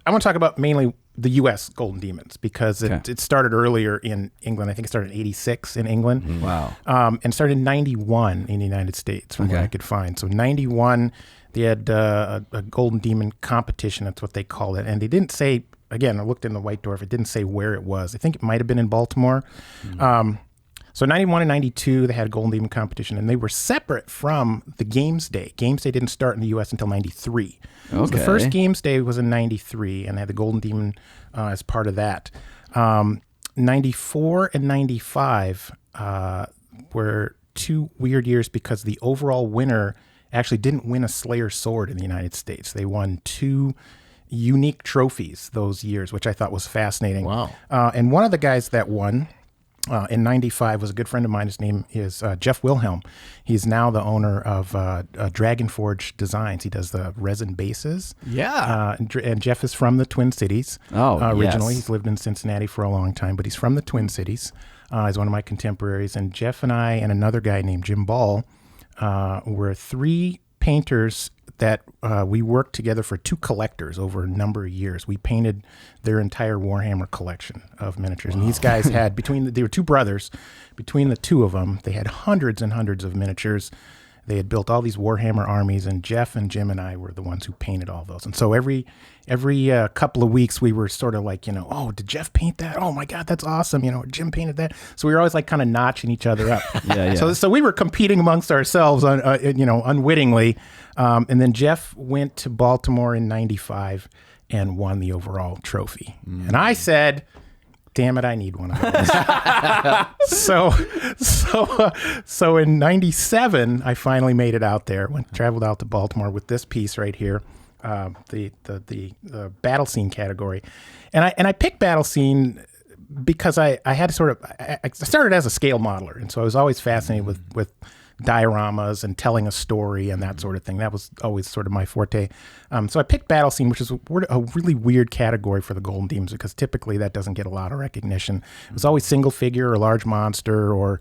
I want to talk about mainly the U.S. Golden Demons, because it started earlier in England. I think it started in 86 in England. Wow. And started in 91 in the United States, from what I could find. So 91, they had a Golden Demon competition. That's what they called it. And they didn't say, again, I looked in the White Dwarf, it didn't say where it was. I think it might have been in Baltimore. So 91 and 92, they had a Golden Demon competition, and they were separate from the Games Day. Games Day didn't start in the U.S. until 93. So the first Games Day was in 93, and they had the Golden Demon as part of that. 94 and 95 were two weird years, because the overall winner actually didn't win a Slayer sword in the United States. They won two unique trophies those years, which I thought was fascinating. Wow. And one of the guys that won in 95 was a good friend of mine. His name is Jeff Wilhelm. He's now the owner of Dragon Forge Designs. He does the resin bases. Yeah. And Jeff is from the Twin Cities. Originally. He's lived in Cincinnati for a long time, but he's from the Twin Cities. He's one of my contemporaries. And Jeff and I and another guy named Jim Ball were three painters that we worked together for two collectors over a number of years. We painted their entire Warhammer collection of miniatures. And these guys had, they were two brothers, between the two of them, they had hundreds and hundreds of miniatures. They had built all these Warhammer armies, and Jeff and Jim and I were the ones who painted all those. And so every couple of weeks, we were sort of like, oh, did Jeff paint that? Oh my God, that's awesome. Jim painted that. So we were always like kind of notching each other up. Yeah. So we were competing amongst ourselves, unwittingly. And then Jeff went to Baltimore in '95 and won the overall trophy. And I said, damn it, I need one of those. So in '97, I finally made it out there. Traveled out to Baltimore with this piece right here, the battle scene category, and I picked battle scene because I had to sort of I started as a scale modeler, and so I was always fascinated with dioramas and telling a story and that sort of thing. That was always sort of my forte. So I picked battle scene, which is a really weird category for the Golden Demons because typically that doesn't get a lot of recognition. It was always single figure or large monster or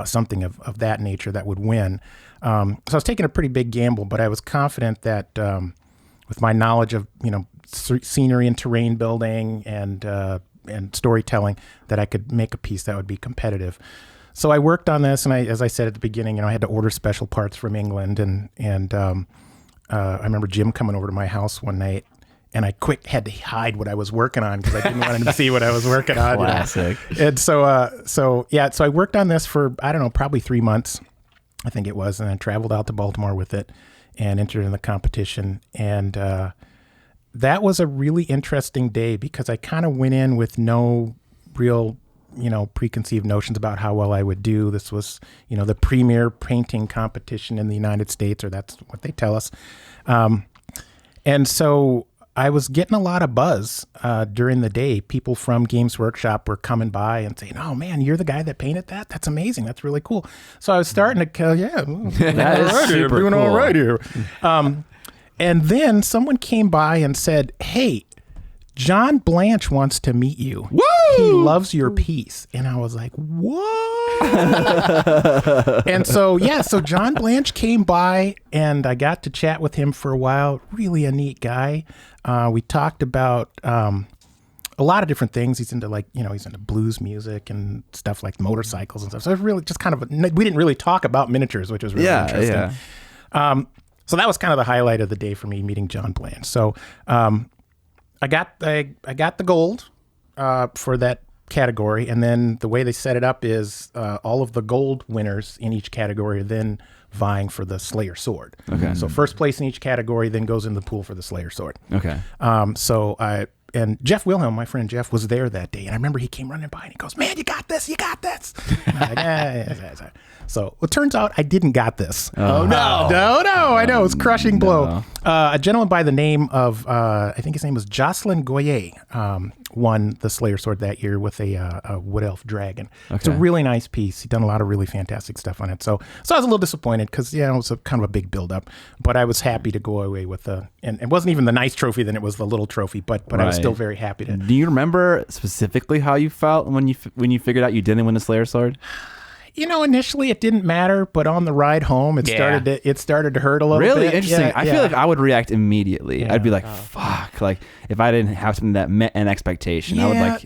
something of that nature that would win. So I was taking a pretty big gamble, but I was confident that with my knowledge of scenery and terrain building and storytelling, that I could make a piece that would be competitive. So I worked on this, and as I said at the beginning, I had to order special parts from England, and I remember Jim coming over to my house one night, and I had to hide what I was working on because I didn't want him to see what I was working on. Classic. And so I worked on this for, I don't know, probably 3 months, I think it was, and I traveled out to Baltimore with it and entered in the competition, and that was a really interesting day because I kind of went in with no real preconceived notions about how well I would do. This was, the premier painting competition in the United States, or that's what they tell us. And so I was getting a lot of buzz during the day. People from Games Workshop were coming by and saying, "Oh man, you're the guy that painted that? That's amazing. That's really cool." So I was starting to go, that is super doing cool. all right here. And then someone came by and said, "Hey, John Blanche wants to meet you. Woo! He loves your piece." And I was like, what? And so John Blanche came by and I got to chat with him for a while. Really a neat guy. We talked about a lot of different things. He's into he's into blues music and stuff like motorcycles and stuff. So it was really just kind of, we didn't really talk about miniatures, which was really interesting. Yeah. So that was kind of the highlight of the day for me, meeting John Blanche. So, I got the gold for that category, and then the way they set it up is all of the gold winners in each category are then vying for the Slayer sword. Okay. So first place in each category then goes in the pool for the Slayer sword. Okay. And Jeff Wilhelm, my friend Jeff, was there that day, and I remember he came running by and he goes, "Man, you got this! And I'm like, yeah. So it turns out I didn't got this. Oh no! No! I know, it was a crushing blow. A gentleman by the name of I think his name was Jocelyn Goyer won the Slayer sword that year with a wood elf dragon. Okay. It's a really nice piece. He'd done a lot of really fantastic stuff on it. So I was a little disappointed because it was kind of a big build-up, but I was happy to go away with and it wasn't even the nice trophy, then it was the little trophy, but I was still very happy to. Do you remember specifically how you felt when you figured out you didn't win the Slayer sword? Initially it didn't matter, but on the ride home, it started to hurt a little bit. Really interesting. I feel like I would react immediately. Yeah. I'd be like, "Fuck!" Like if I didn't have something that met an expectation, I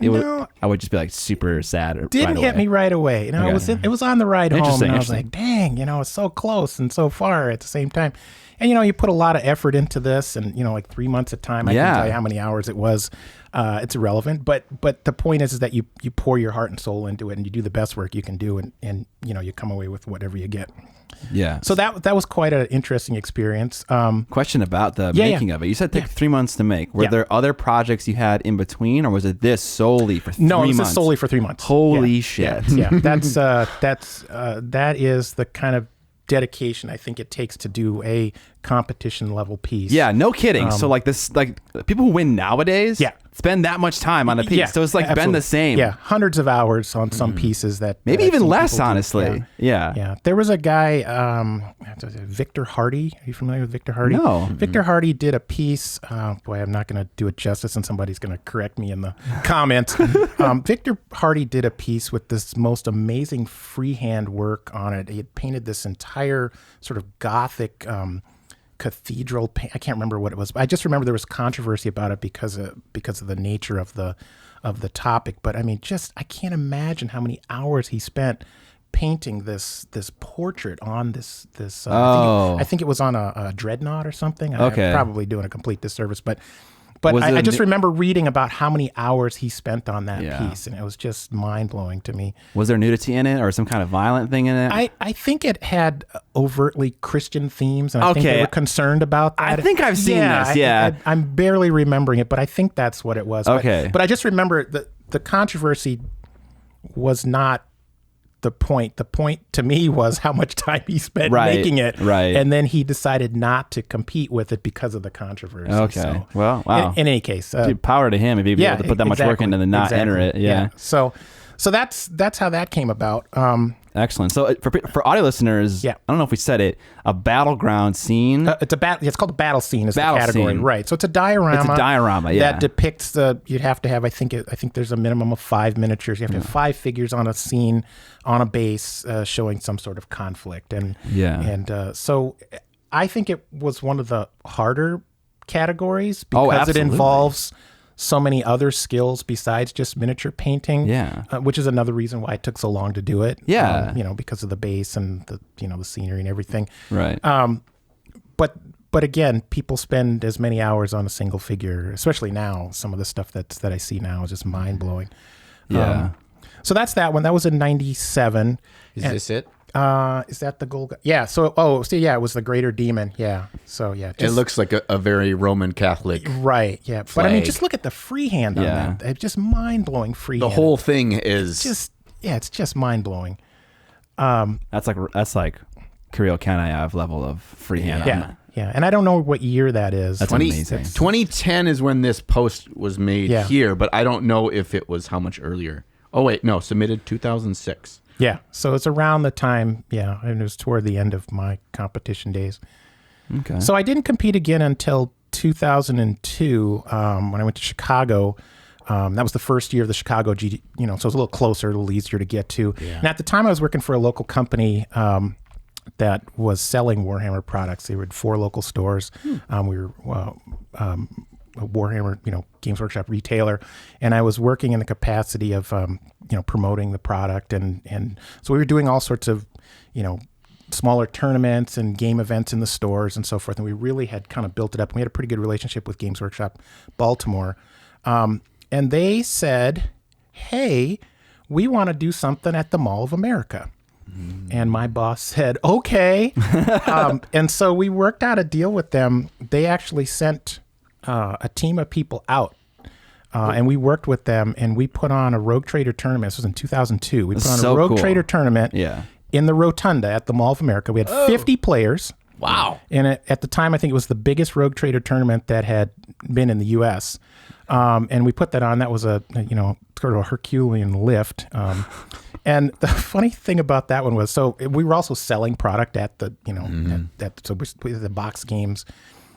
would just be like super sad. Didn't hit me right away. It was on the ride home, and I was like, "Dang!" It's so close and so far at the same time. And you put a lot of effort into this, and like 3 months at a time. I can tell you how many hours it was. It's irrelevant, but the point is that you pour your heart and soul into it, and you do the best work you can do, and you come away with whatever you get. Yeah. So that was quite an interesting experience. Question about the making of it. You said it took 3 months to make. Were there other projects you had in between, or was it this solely for 3 months? No, it was solely for 3 months. Holy shit! Yeah. That is the kind of dedication I think it takes to do a competition level piece. Yeah, no kidding. So people who win nowadays spend that much time on a piece. So it's been the same. Yeah, hundreds of hours on some pieces that maybe even less, honestly. Yeah. There was a guy, Victor Hardy. Are you familiar with Victor Hardy? No. Victor Hardy did a piece. Boy, I'm not going to do it justice, and somebody's going to correct me in the comments. Victor Hardy did a piece with this most amazing freehand work on it. He had painted this entire sort of Gothic cathedral paint. I can't remember what it was, but I just remember there was controversy about it because of the nature of the topic. But I mean, I can't imagine how many hours he spent painting this portrait on this. Oh. I think it was on a dreadnought or something. Okay. I'm probably doing a complete disservice, but Was I it just remember reading about how many hours he spent on that Yeah. piece, and it was just mind blowing to me. Was there nudity in it or some kind of violent thing in it? I think it had overtly Christian themes, and I think they were concerned about that. I think I've seen this, yeah. I'm barely remembering it, but I think that's what it was. Okay. But I just remember the controversy was not the point. The point to me was how much time he spent making it. Right. And then he decided not to compete with it because of the controversy. Okay. So, Well, wow. In any case. Dude, power to him if he'd be able to put that much work into and not enter it. Yeah. So that's how that came about. Excellent. So for audio listeners, I don't know if we said it, a battleground scene. It's called a battle scene is Battle the category, scene. right? So it's a diorama. It's a diorama, yeah. That depicts you'd have to have, I think there's a minimum of 5 miniatures. You have to have 5 figures on a scene on a base showing some sort of conflict. And so I think it was one of the harder categories because it involves so many other skills besides just miniature painting. Which is another reason why it took so long to do it. Because of the base and the scenery and everything. Right. But again, people spend as many hours on a single figure, especially now. Some of the stuff that I see now is just mind blowing. Yeah. So that's that one. That was in 97. Is this it? Is that the gold? Yeah. So, it was the Greater Demon. Yeah. So, yeah. It looks like a very Roman Catholic. Right. Yeah. Flag. But I mean, just look at the freehand on that. It's just mind blowing freehand. The whole thing is it's just mind blowing. That's like Kirill Kanayev level of freehand. Yeah. And I don't know what year that is. That's amazing. 2010 is when this post was made here, but I don't know if it was how much earlier. Oh, wait, no, submitted 2006. Yeah, so it's around the time, and it was toward the end of my competition days. Okay. So I didn't compete again until 2002 when I went to Chicago. That was the first year of the Chicago GD, so it was a little closer, a little easier to get to. Yeah. And at the time I was working for a local company that was selling Warhammer products. They were 4 local stores. We were a Warhammer, Games Workshop retailer, and I was working in the capacity of, promoting the product, and so we were doing all sorts of, smaller tournaments and game events in the stores and so forth, and we really had kind of built it up. We had a pretty good relationship with Games Workshop Baltimore, and they said, "Hey, we want to do something at the Mall of America." And my boss said, "Okay," and so we worked out a deal with them. They actually sent a team of people out, and we worked with them, and we put on a Rogue Trader tournament. This was in 2002. We put on a Rogue Trader tournament in the Rotunda at the Mall of America. We had 50 players. Wow. And at the time, I think it was the biggest Rogue Trader tournament that had been in the U.S., and we put that on. That was a sort of a Herculean lift. And the funny thing about that one was, so we were also selling product at the, the box games,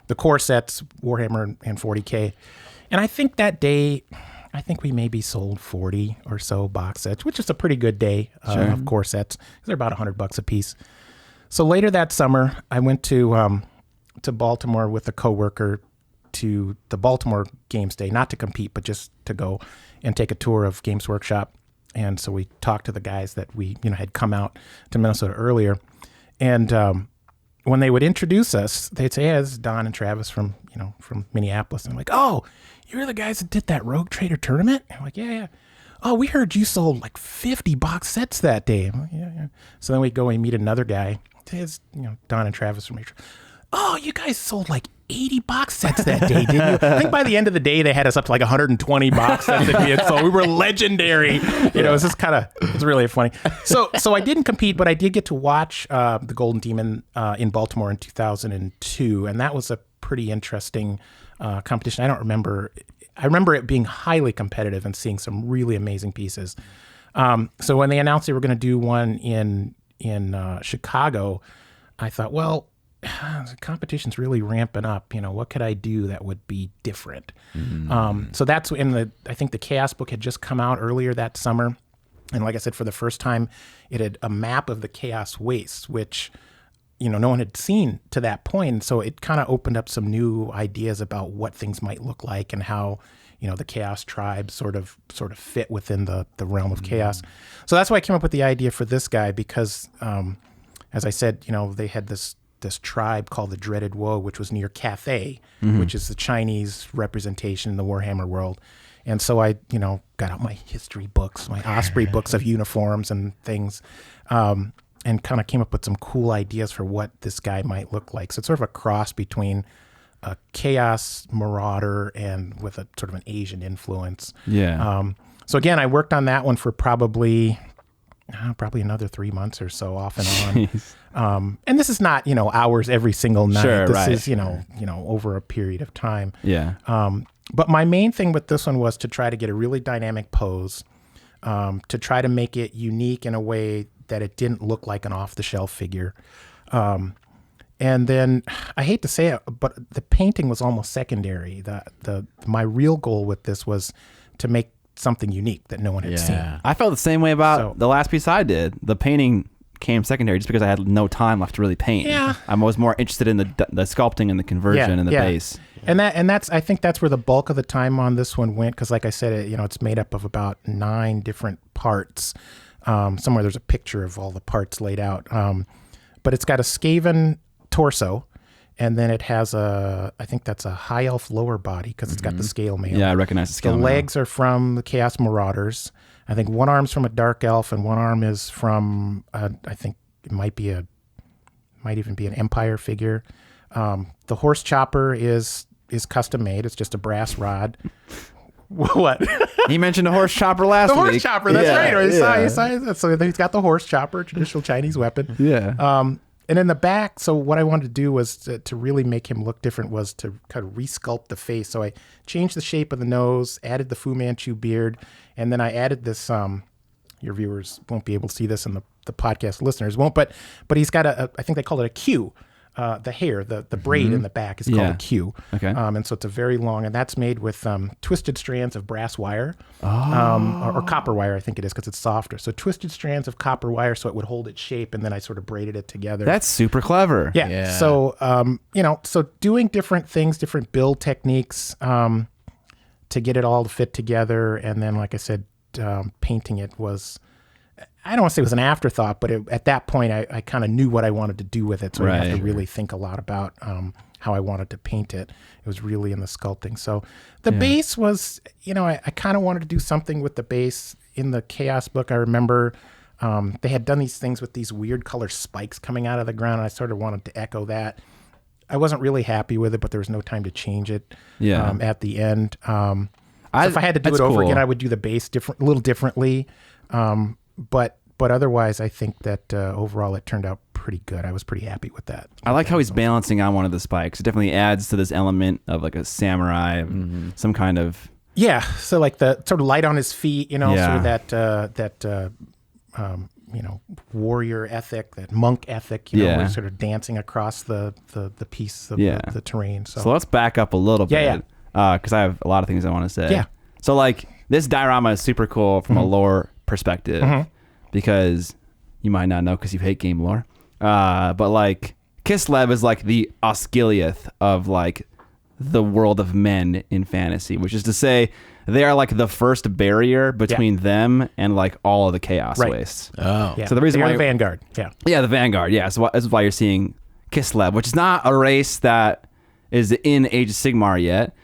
the core sets, Warhammer and 40K. And I think that day, we maybe sold 40 or so box sets, which is a pretty good day of core sets. They're about $100 a piece. So later that summer, I went to Baltimore with a coworker to the Baltimore Games Day, not to compete, but just to go and take a tour of Games Workshop. And so we talked to the guys that we had come out to Minnesota earlier. And when they would introduce us, they'd say, "Hey, this is Don and Travis from Minneapolis." And I'm like, "Oh, you're the guys that did that Rogue Trader tournament?" And I'm like, "Yeah. Oh, we heard you sold like 50 box sets that day." I'm like, yeah. So then we go and meet another guy. It's Don and Travis from Matrix. "Oh, you guys sold like 80 box sets that day, didn't you?" I think by the end of the day, they had us up to like 120 box sets that we had sold. We were legendary. It's just it's really funny. So I didn't compete, but I did get to watch the Golden Demon in Baltimore in 2002, and that was a pretty interesting competition. I remember it being highly competitive and seeing some really amazing pieces. So when they announced they were going to do one in Chicago, I thought, well, the competition's really ramping up. What could I do that would be different? So that's I think the Chaos book had just come out earlier that summer. And like I said, for the first time, it had a map of the Chaos Wastes, which no one had seen to that point. And so it kind of opened up some new ideas about what things might look like and how, the chaos tribe sort of fit within the realm of chaos. So that's why I came up with the idea for this guy, because as I said, they had this tribe called the Dreaded Woe, which was near Cathay, which is the Chinese representation in the Warhammer world. And so I, got out my history books, my Osprey books of uniforms and things, and kind of came up with some cool ideas for what this guy might look like. So it's sort of a cross between a chaos marauder and with a sort of an Asian influence. Yeah. So again, I worked on that one for probably another 3 months or so, off and on. And this is not, hours every single night. Sure, this is, over a period of time. Yeah. But my main thing with this one was to try to get a really dynamic pose, to try to make it unique in a way that it didn't look like an off-the-shelf figure. And then, I hate to say it, but the painting was almost secondary. My real goal with this was to make something unique that no one had seen. I felt the same way about the last piece I did. The painting came secondary just because I had no time left to really paint. Yeah. I was more interested in the sculpting and the conversion and the base. And that's I think that's where the bulk of the time on this one went, because like I said, it's made up of about 9 different parts. Somewhere there's a picture of all the parts laid out. But it's got a Skaven torso, and then it has I think that's a high elf lower body, because it's got the scale mail. Yeah, I recognize the scale mail. The legs are from the Chaos Marauders. I think one arm's from a dark elf, and one arm is from I think it might even be an Empire figure. The horse chopper is custom made. It's just a brass rod. What? He mentioned a horse chopper last week. The horse chopper, that's right. He saw so he's got the horse chopper, traditional Chinese weapon. Yeah. And in the back, so what I wanted to do was to really make him look different, was to kind of resculpt the face. So I changed the shape of the nose, added the Fu Manchu beard, and then I added this, your viewers won't be able to see this, and the podcast listeners won't, but he's got I think they call it a Q. The hair, the braid in the back is called a Q. Okay. And so it's a very long, and that's made with twisted strands of brass wire, or copper wire, I think it is, because it's softer. So twisted strands of copper wire, so it would hold its shape, and then I sort of braided it together. That's super clever. Yeah. So, so doing different things, different build techniques to get it all to fit together, and then, like I said, painting it was, I don't want to say it was an afterthought, but at that point, I kind of knew what I wanted to do with it, so I didn't have to really think a lot about how I wanted to paint it. It was really in the sculpting. So the base was, I kind of wanted to do something with the base. In the Chaos book, I remember they had done these things with these weird color spikes coming out of the ground, and I sort of wanted to echo that. I wasn't really happy with it, but there was no time to change it at the end. So if I had to do it over again, I would do the base a little differently. But otherwise, I think that overall it turned out pretty good. I was pretty happy with that. I like how he's balancing on one of the spikes. It definitely adds to this element of like a samurai, some kind of... Yeah, so like the sort of light on his feet, sort of that warrior ethic, that monk ethic, we're sort of dancing across the piece of the terrain. So let's back up a little bit, because I have a lot of things I want to say. Yeah. So like this diorama is super cool from a lore perspective, because you might not know because you hate game lore, but like Kislev is like the Osgiliath of like the world of men in fantasy, which is to say they are like the first barrier between them and like all of the chaos wastes. Oh, yeah. So the reason why the Vanguard, the Vanguard, so this is why you're seeing Kislev, which is not a race that is in Age of Sigmar yet.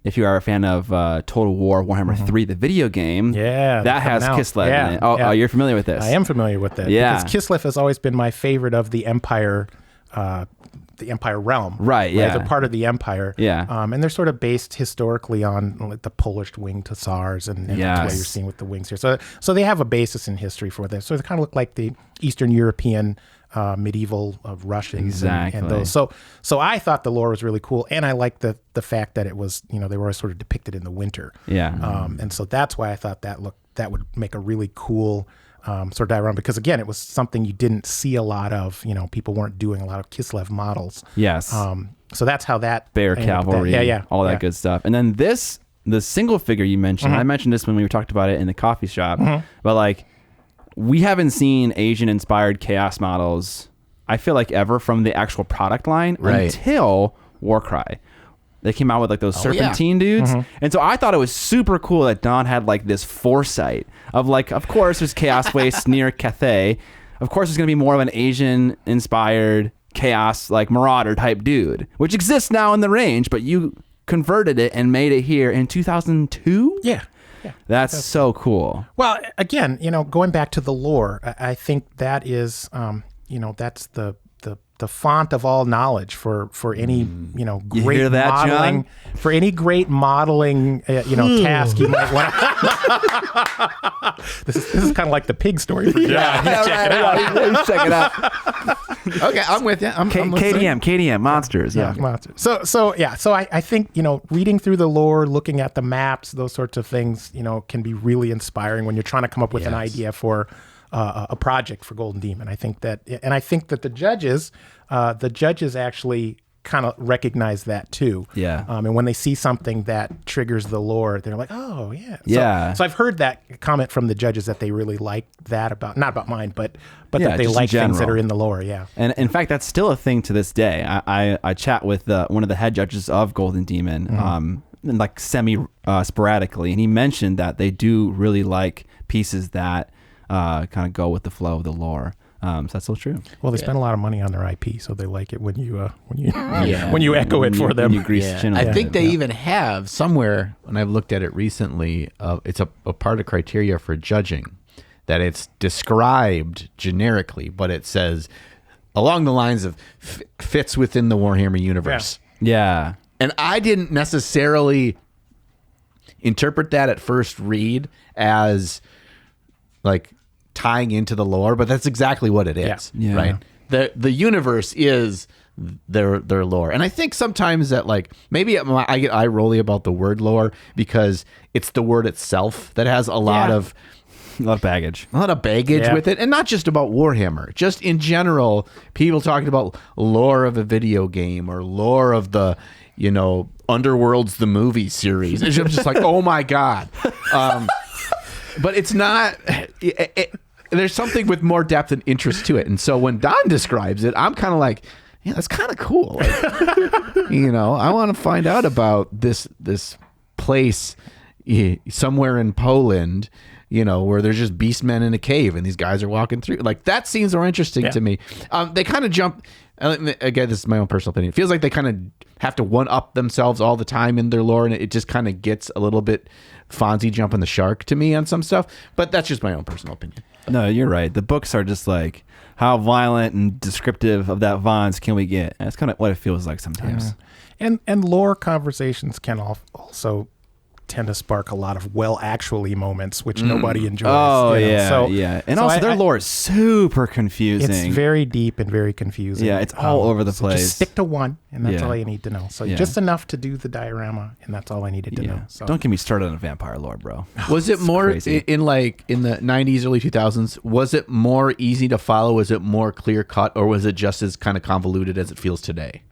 If you are a fan of Total War Warhammer 3, the video game, that has Kislev in it. Oh, you're familiar with this? I am familiar with that. Yeah. Because Kislev has always been my favorite of the Empire realm. Right, yeah. They're part of the Empire. Yeah. And they're sort of based historically on like the Polish winged hussars and that's what you're seeing with the wings here. So they have a basis in history for this. So they kind of look like the Eastern European medieval Russians and those. So I thought the lore was really cool, and I liked the fact that it was, they were always sort of depicted in the winter. Yeah. And so that's why I thought that would make a really cool sort of diorama, because again, it was something you didn't see a lot of. People weren't doing a lot of Kislev models. Yes. So that's how that Bear Cavalry, all that good stuff. And then the single figure you mentioned, I mentioned this when we talked about it in the coffee shop, but like, we haven't seen Asian-inspired chaos models, I feel like ever from the actual product line Right. until Warcry. They came out with like those serpentine dudes. And so I thought it was super cool that Don had like this foresight of like, of course there's Chaos Waste near Cathay. Of course there's going to be more of an Asian inspired chaos like Marauder type dude, which exists now in the range, but you converted it and made it here in 2002? Yeah. That's so cool. Well, again, going back to the lore, I think that is, that's the font of all knowledge for any great hear that, modeling, John? for any great modeling task you might want. This is kind of like the pig story for John. Check it out. Okay, I'm with you. I'm listening. KDM, monsters. Yeah. Monsters. So I think reading through the lore, looking at the maps, those sorts of things, can be really inspiring when you're trying to come up with an idea for a project for Golden Demon. I think that the judges actually kind of recognize that too. Yeah. And when they see something that triggers the lore, they're like, oh yeah. Yeah. So I've heard that comment from the judges that they really like that about, not about mine, but that they just like in things that general. are in the lore. Yeah. And in fact, that's still a thing to this day. I chat with one of the head judges of Golden Demon, like sporadically, and he mentioned that they do really like pieces that kind of go with the flow of the lore. So that's so true. Well, they spend a lot of money on their IP, so they like it when you when you echo it for them. When you grease the chin. I think they even have somewhere, and I've looked at it recently, it's a part of criteria for judging, that it's described generically, but it says along the lines of fits within the Warhammer universe. Yeah. And I didn't necessarily interpret that at first read as like tying into the lore, but that's exactly what it is, Yeah. right? The universe is their lore, and I think sometimes that like maybe I get eye rolly about the word lore because it's the word itself that has a lot of baggage, with it, and not just about Warhammer, just in general, people talking about lore of a video game or lore of the Underworld's the movie series. It's just like, oh my god. But it's not. There's something with more depth and interest to it, and so when Don describes it, I'm kind of like, yeah, that's kind of cool. Like, I want to find out about this place somewhere in Poland, where there's just beastmen in a cave and these guys are walking through. Like that seems more interesting to me. They kind of jump. Again, this is my own personal opinion. It feels like they kind of have to one up themselves all the time in their lore, and it just kind of gets a little bit Fonzie jumping the shark to me on some stuff. But that's just my own personal opinion. No, you're right. The books are just like, how violent and descriptive of that violence can we get? And that's kind of what it feels like sometimes. Yeah. And lore conversations can also tend to spark a lot of actually moments, which nobody enjoys. Oh, yeah. Yeah. And also their lore is super confusing. It's very deep and very confusing. Yeah, it's all over the place. Just stick to one, and that's all you need to know. So just enough to do the diorama, and that's all I needed to know. So don't get me started on vampire lore, bro. Was it more in the 90s, early 2000s? Was it more easy to follow? Was it more clear cut, or was it just as kind of convoluted as it feels today?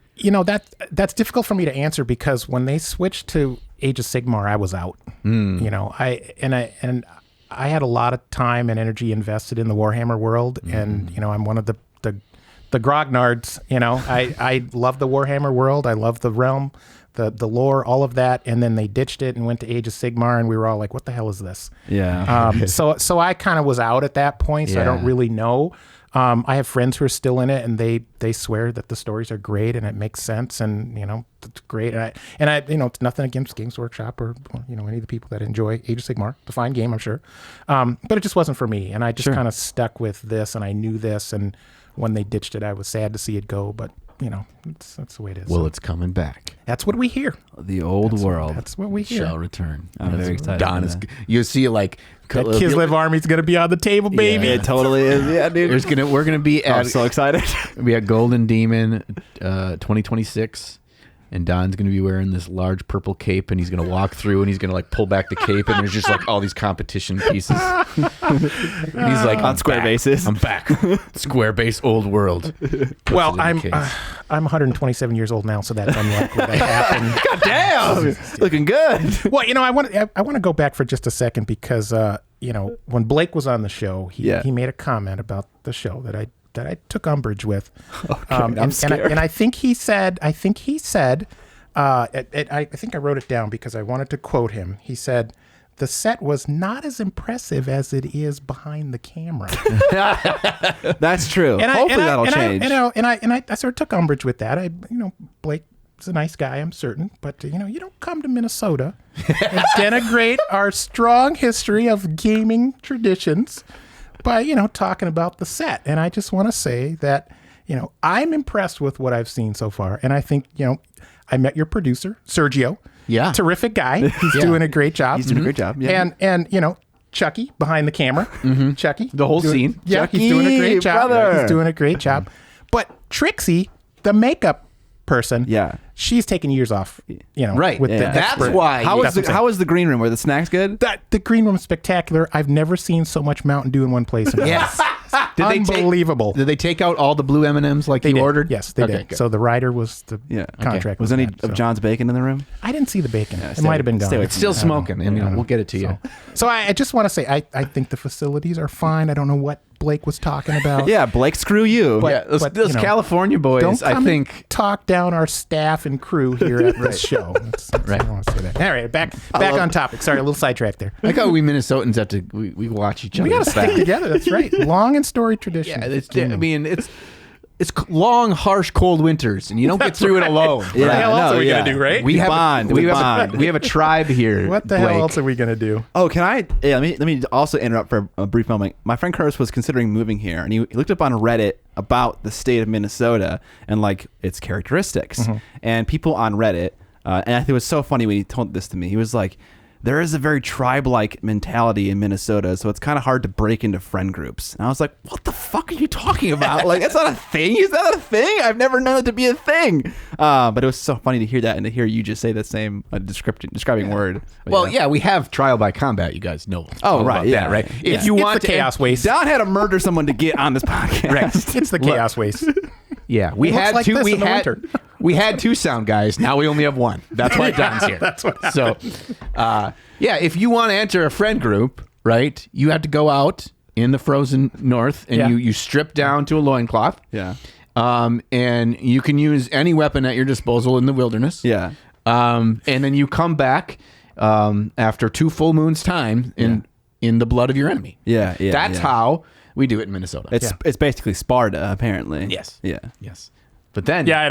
That's difficult for me to answer because when they switched to Age of Sigmar, I was out. I had a lot of time and energy invested in the Warhammer world, and I'm one of the grognards. I love the Warhammer world. I love the realm, the lore, all of that. And then they ditched it and went to Age of Sigmar, and we were all like, "What the hell is this?" Yeah. So I kind of was out at that point. So I don't really know. I have friends who are still in it, and they swear that the stories are great and it makes sense, and it's great. And I it's nothing against Games Workshop or any of the people that enjoy Age of Sigmar. It's a fine game, I'm sure, but it just wasn't for me. And I just kind of stuck with this, and I knew this. And when they ditched it, I was sad to see it go. But that's the way it is. Well, it's coming back. That's what we hear. The old world. That's what we hear. Shall return. I'm very excited. Don is. You see, like that Kislev army's gonna be on the table, baby. Yeah, it totally is. Yeah, dude. We're gonna be at. I'm so excited. We at Golden Demon, 2026. And Don's going to be wearing this large purple cape, and he's going to walk through, and he's going to like pull back the cape, and there's just like all these competition pieces. And he's like, on square bases. I'm back. Square base, old world. Well, I'm 127 years old now, so that's unlikely to happen. God damn, looking good. Well, I want to go back for just a second because when Blake was on the show, he made a comment about the show that that I took umbrage with. Okay, and I think he said, I think I wrote it down because I wanted to quote him. He said, "The set was not as impressive as it is behind the camera." That's true. Hopefully that'll change. I sort of took umbrage with that. Blake is a nice guy, I'm certain, but you don't come to Minnesota and denigrate our strong history of gaming traditions by talking about the set. And I just want to say that I'm impressed with what I've seen so far, and I think I met your producer, Sergio. Yeah. Terrific guy. He's doing a great job. He's doing a great job. Yeah. And Chucky behind the camera. Chucky. The whole scene. Yeah, Chucky, he's doing a great job. brother. He's doing a great job. But Trixie, the makeup person, she's taking years off, Right. with the That's expert. why. How was the green room? Were the snacks good? The green room is spectacular. I've never seen so much Mountain Dew in one place. Yes. Unbelievable. Did they take out all the blue M&Ms like They you did. ordered? Yes, they did. Good. So the rider was the contract. Was any that, of John's bacon in the room? I didn't see the bacon. It stay might away- have been stay gone. away It's still smoking. We'll get it to you. So I just want to say I think the facilities are fine. I don't know what Blake was talking about. Yeah, Blake, screw you. But- those California boys, Don't come I think. and talk down our staff and crew here at this show. Right. I don't want to say that. All right, back on topic. Sorry, a little sidetrack there. I thought we Minnesotans have to we watch each other. We got to stick together. That's right. Long and storied tradition. Yeah, it's long, harsh, cold winters, and you don't get through it alone. What the hell else are we going to do, right? We have bond. We bond. have a tribe here. What the hell else are we going to do? Oh, can I? Yeah, let me also interrupt for a brief moment. My friend Curtis was considering moving here, and he looked up on Reddit about the state of Minnesota and its characteristics. And people on Reddit, and I think it was so funny when he told this to me. He was like, "There is a very tribe-like mentality in Minnesota, so it's kind of hard to break into friend groups." And I was like, "What the fuck are you talking about? That's not a thing. Is that a thing? I've never known it to be a thing." But it was so funny to hear that and to hear you just say the same describing word. But Well, we have trial by combat. You guys know. Oh, all right, about yeah, that, right? yeah. If you It's want the chaos waste. Don had to murder someone to get on this podcast. Right. It's the chaos waste. Yeah, we It looks had like two. this We in the had winter. we had two sound guys. Now we only have one. That's why Don's here. That's what So, if you want to enter a friend group, right, you have to go out in the frozen north and you strip down to a loincloth. Yeah. And you can use any weapon at your disposal in the wilderness. Yeah. And then you come back after 2 full moons time in the blood of your enemy. Yeah. Yeah. That's how we do it in Minnesota. It's basically Sparta, apparently. Yes. Yeah. Yes. But then, Yeah, I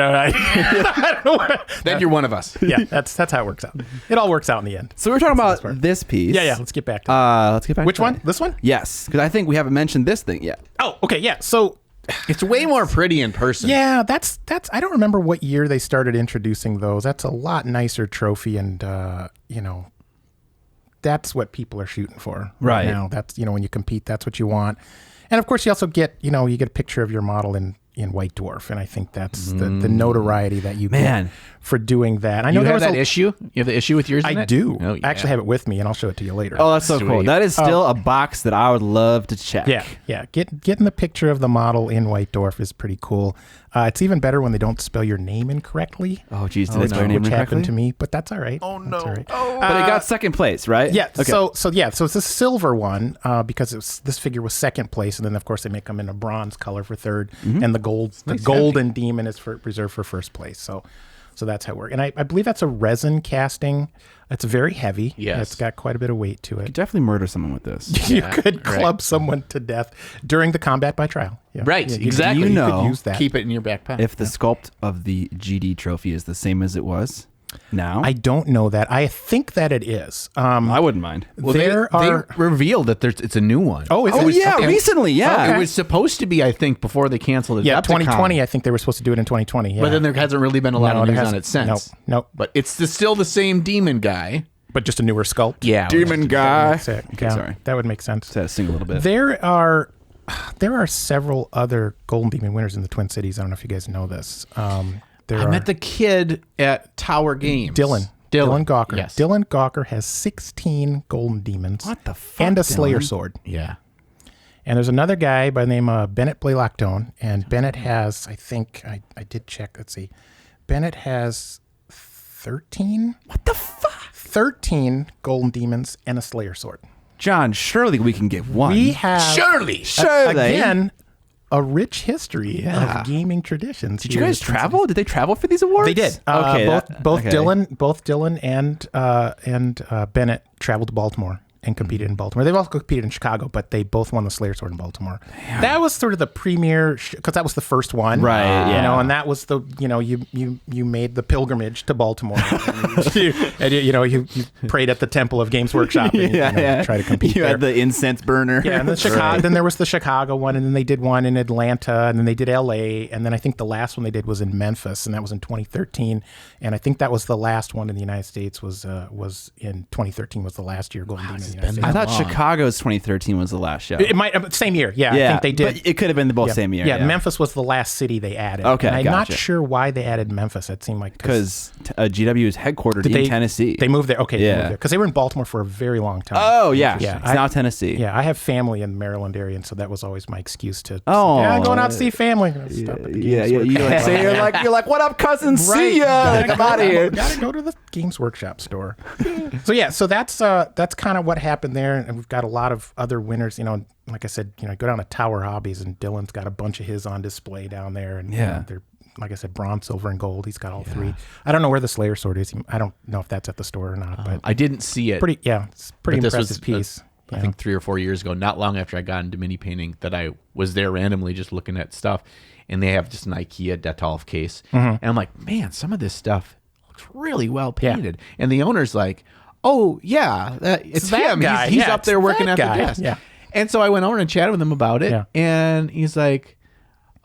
don't know. then you're one of us. Yeah, that's how it works out. It all works out in the end. So we're talking about this piece. Yeah. Let's get back to it. Let's get back. Which to one? that. This one? Yes, because I think we haven't mentioned this thing yet. Oh, okay. Yeah. So, It's way more pretty in person. yeah, that's. I don't remember what year they started introducing those. That's a lot nicer trophy, and that's what people are shooting for Right. now. That's when you compete, that's what you want. And of course, you also get you get a picture of your model in White Dwarf, and I think that's the notoriety that you get for doing that. I know You there have was that issue? You have the issue with yours? in I it? do. Oh, yeah. I actually have it with me, and I'll show it to you later. Oh, that's so cool. Sweet. That is still a box that I would love to check. Yeah. Getting the picture of the model in White Dwarf is pretty cool. It's even better when they don't spell your name incorrectly. Oh, geez, did they spell your name which happened to incorrectly? me, but that's all right. Oh no. All right. But it got second place, right? Yeah. Okay. So it's a silver one because this figure was second place, and then of course they make them in a bronze color for third, and the golden demon is reserved for first place. So that's how it works. And I believe that's a resin casting. It's very heavy. Yes. It's got quite a bit of weight to You it. could definitely murder someone with this. You could club someone to death during the combat by trial. Yeah. Right, Yeah, exactly. You You could know, use that. Keep it in your backpack. If the sculpt of the GD trophy is the same as it was now, I don't know that. I think that it is. I wouldn't mind. Well, there are. they revealed that it's a new one. Oh, is Oh it? yeah, Okay. recently, yeah. It was supposed to be, I think, before they canceled it. Yeah, 2020. I think they were supposed to do it in 2020. Yeah. But then there hasn't really been a lot No, of there news on hasn't. it since. Nope. But it's still the same demon guy. But just a newer sculpt. Yeah. Demon guy. That's it. Okay, Yeah, sorry. that would make sense. To sing a little bit. There are several other Golden Demon winners in the Twin Cities. I don't know if you guys know this. There I are met the kid at Tower Games. Dylan Gawker. Yes. Dylan Gawker has 16 Golden Demons. What the fuck, And a Slayer Dylan? sword. Yeah. And there's another guy by the name of Bennett Blaylocktone. And Bennett has, I think, I did check. Let's see. Bennett has 13? What the fuck? 13 Golden Demons and a Slayer sword. John, surely we can get one. We have Surely. Surely. again a rich history of gaming traditions. Did you guys travel? Did they travel for these awards? They did. Okay, both Dylan and Bennett traveled to Baltimore and competed in Baltimore. They've also competed in Chicago, but they both won the Slayer Sword in Baltimore. Damn. That was sort of the premier, because that was the first one, right? And that was the you made the pilgrimage to Baltimore, and you prayed at the temple of Games Workshop, and try to compete. You had the incense burner, and the Chicago. Then there was the Chicago one, and then they did one in Atlanta, and then they did L.A., and then I think the last one they did was in Memphis, and that was in 2013, and I think that was the last one in the United States was in 2013 was the last year Golden Demon. I thought Chicago's 2013 was the last show. It might same year. Yeah, I think they did. But it could have been both same year. Yeah, Memphis was the last city they added. Okay, and I'm not sure why they added Memphis. It seemed like because GW is headquartered in Tennessee. They moved there. Okay, because they were in Baltimore for a very long time. Oh yeah, it's now Tennessee. Yeah, I have family in the Maryland area, and so that was always my excuse to. I'm going out to see family. You're like, what up, cousin? See ya. Come out of here. Gotta go to the Games Workshop store. So that's kind of what happened there, and we've got a lot of other winners. Like I said, go down to Tower Hobbies, and Dylan's got a bunch of his on display down there, and they're, like I said, bronze, silver, and gold. He's got all three. I don't know where the Slayer Sword is. I don't know if that's at the store or not. But I didn't see it. It's pretty impressive piece. I think 3 or 4 years ago, not long after I got into mini painting, that I was there randomly just looking at stuff, and they have just an IKEA Detolf case, and I'm like, man, some of this stuff looks really well painted, and the owner's like, oh yeah, it's that him. Guy. He's up there working at the desk. Yeah. And so I went over and chatted with him about it, and he's like,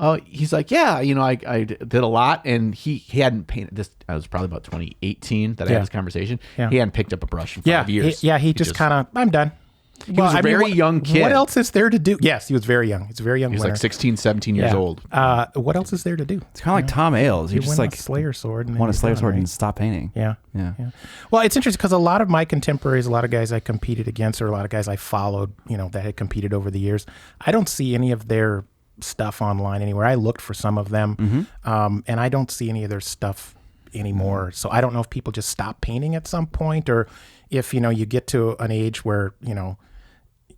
I did a lot, and he hadn't painted this. I was probably about 2018 that I had this conversation. Yeah. He hadn't picked up a brush in 5 years. He just kind of, I'm done. He was a very young kid. What else is there to do? Yes, he was very young. He's a very young. He was like 16, 17 years old. What else is there to do? It's kind of like Tom Ailes. You just like Slayer Sword. Won a Slayer Sword and stop painting. Yeah. Well, it's interesting because a lot of my contemporaries, a lot of guys I competed against, or a lot of guys I followed, that had competed over the years, I don't see any of their stuff online anywhere. I looked for some of them, and I don't see any of their stuff anymore. So I don't know if people just stop painting at some point, or if you get to an age where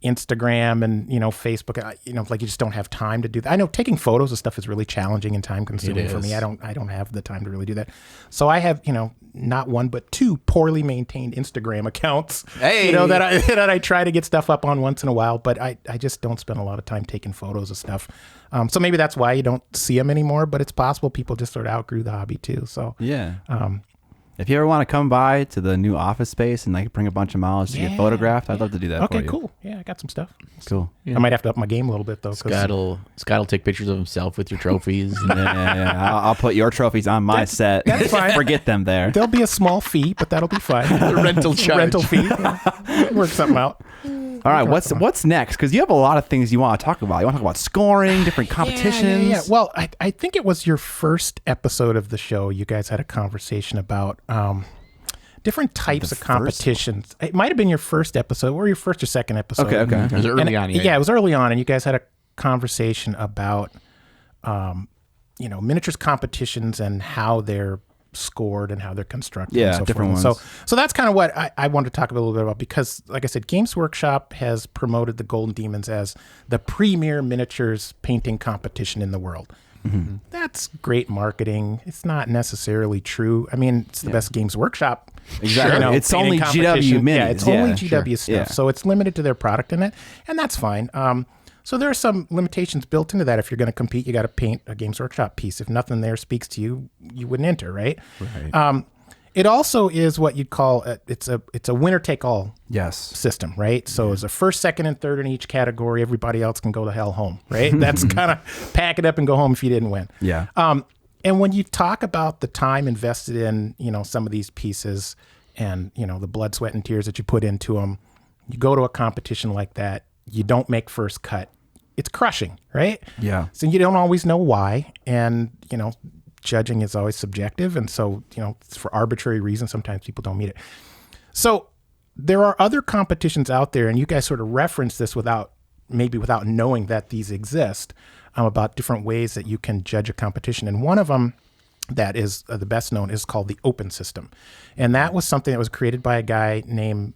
Instagram and Facebook, like you just don't have time to do that. I know taking photos of stuff is really challenging and time consuming for me. I don't have the time to really do that. So I have not one but two poorly maintained Instagram accounts. That I try to get stuff up on once in a while, but I just don't spend a lot of time taking photos of stuff. So maybe that's why you don't see them anymore. But it's possible people just sort of outgrew the hobby too. So if you ever want to come by to the new office space and bring a bunch of models to get photographed, I'd love to do that for you. Okay, cool. Yeah, I got some stuff. Cool. Yeah. I might have to up my game a little bit though. Scott will take pictures of himself with your trophies. I'll put your trophies on my set. That's fine. Forget them there. There'll be a small fee, but that'll be fine. The rental charge. Rental fee. Yeah. Work something out. All right, what's next? Because you have a lot of things you want to talk about. You want to talk about scoring, different competitions. Yeah. Well, I think it was your first episode of the show. You guys had a conversation about different types of competitions. It might have been your first episode or your first or second episode. Okay. It was early on. Yeah, it was early on, and you guys had a conversation about, miniatures competitions and how they're scored and how they're constructed. Yeah, and so different forth. ones. So that's kind of what I wanted to talk a little bit about, because, like I said, Games Workshop has promoted the Golden Demons as the premier miniatures painting competition in the world. Mm-hmm. That's great marketing. It's not necessarily true. I mean, it's the best Games Workshop. Exactly. It's only GW minis. Yeah, it's only GW stuff. Yeah. So it's limited to their product in it, and that's fine. So there are some limitations built into that. If you're going to compete, you got to paint a Games Workshop piece. If nothing there speaks to you, you wouldn't enter, right? Right. It also is what you'd call it's a winner take all system, right? So it's a first, second, and third in each category. Everybody else can go to hell home, right? That's kind of pack it up and go home if you didn't win. Yeah. And when you talk about the time invested in some of these pieces and the blood, sweat, and tears that you put into them, you go to a competition like that, you don't make first cut. It's crushing, right? Yeah. So you don't always know why, and judging is always subjective, and so it's for arbitrary reasons. Sometimes people don't meet it. So there are other competitions out there, and you guys sort of reference this without knowing that these exist, about different ways that you can judge a competition. And one of them that is the best known is called the open system, and that was something that was created by a guy named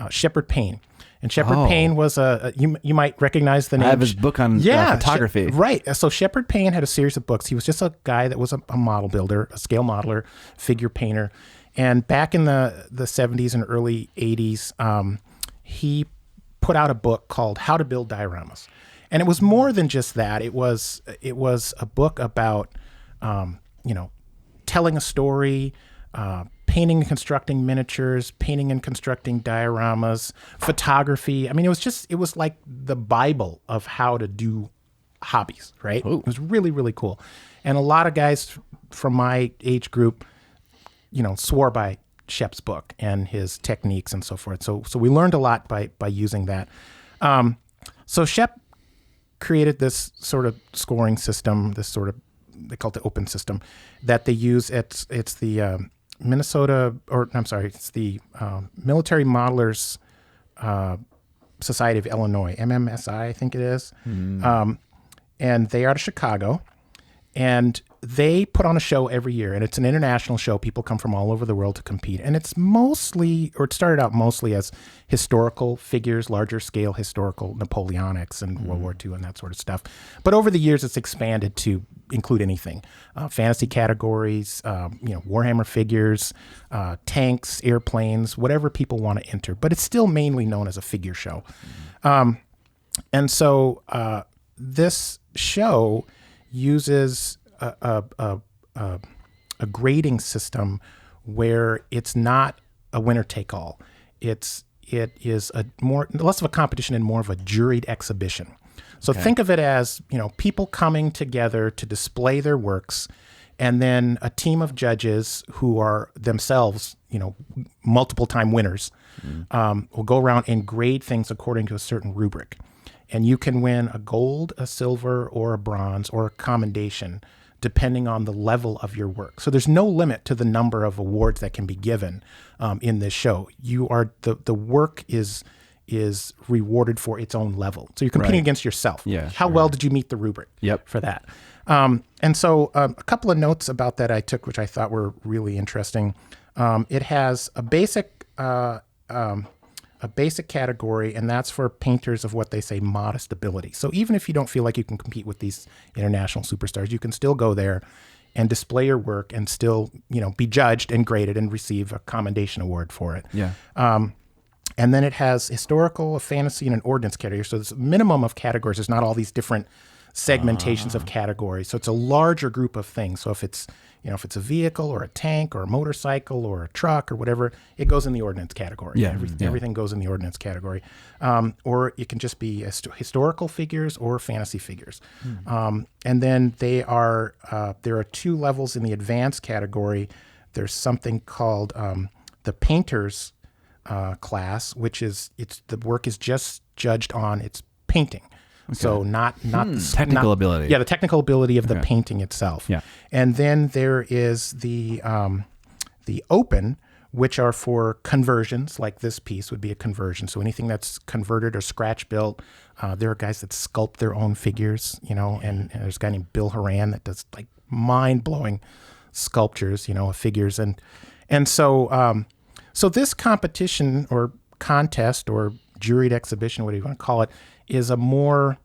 Shepard Payne. And Shepard Payne was you might recognize the name. I have his book on photography. Right. So Shepard Payne had a series of books. He was just a guy that was a model builder, a scale modeler, figure painter. And back in the 70s and early 80s, he put out a book called How to Build Dioramas. And it was more than just that. It was a book about, telling a story, painting and constructing miniatures, painting and constructing dioramas, photography. I mean, it was like the Bible of how to do hobbies, right? Ooh. It was really, really cool. And a lot of guys from my age group, swore by Shep's book and his techniques and so forth. So we learned a lot by using that. So Shep created this sort of scoring system, they call it the open system, that they use. It's the it's the Military Modelers Society of Illinois, MMSI, I think it is. And they are out of Chicago. And they put on a show every year, and it's an international show. People come from all over the world to compete. And it started out mostly as historical figures, larger scale historical Napoleonics and World War II and that sort of stuff. But over the years, it's expanded to include anything. Fantasy categories, Warhammer figures, tanks, airplanes, whatever people want to enter. But it's still mainly known as a figure show. And so this show uses a grading system where it's not a winner take all. It is less of a competition and more of a juried exhibition. So think of it as, people coming together to display their works, and then a team of judges who are themselves, multiple time winners, will go around and grade things according to a certain rubric. And you can win a gold, a silver, or a bronze, or a commendation, depending on the level of your work. So there's no limit to the number of awards that can be given in this show. The work is rewarded for its own level. So you're competing against yourself. Yeah, How well did you meet the rubric for that? And so a couple of notes about that I took, which I thought were really interesting. It has a basic category, and that's for painters of what they say modest ability. So even if you don't feel like you can compete with these international superstars, you can still go there and display your work and still, be judged and graded and receive a commendation award for it. Yeah. And then it has historical, a fantasy, and an ordnance category. So there's a minimum of categories. There's not all these different segmentations of categories. So it's a larger group of things. So if it's a vehicle or a tank or a motorcycle or a truck or whatever, it goes in the ordnance category. Yeah. Everything goes in the ordnance category. Or it can just be historical figures or fantasy figures. And then there are two levels in the advanced category. There's something called the painters class, which is the work is just judged on its painting. Okay. So not technical ability. Yeah, the technical ability of the painting itself. Yeah. And then there is the open, which are for conversions, like this piece would be a conversion. So anything that's converted or scratch built. There are guys that sculpt their own figures, and there's a guy named Bill Horan that does like mind-blowing sculptures, of figures. And so this competition or contest or juried exhibition, whatever you want to call it, is I want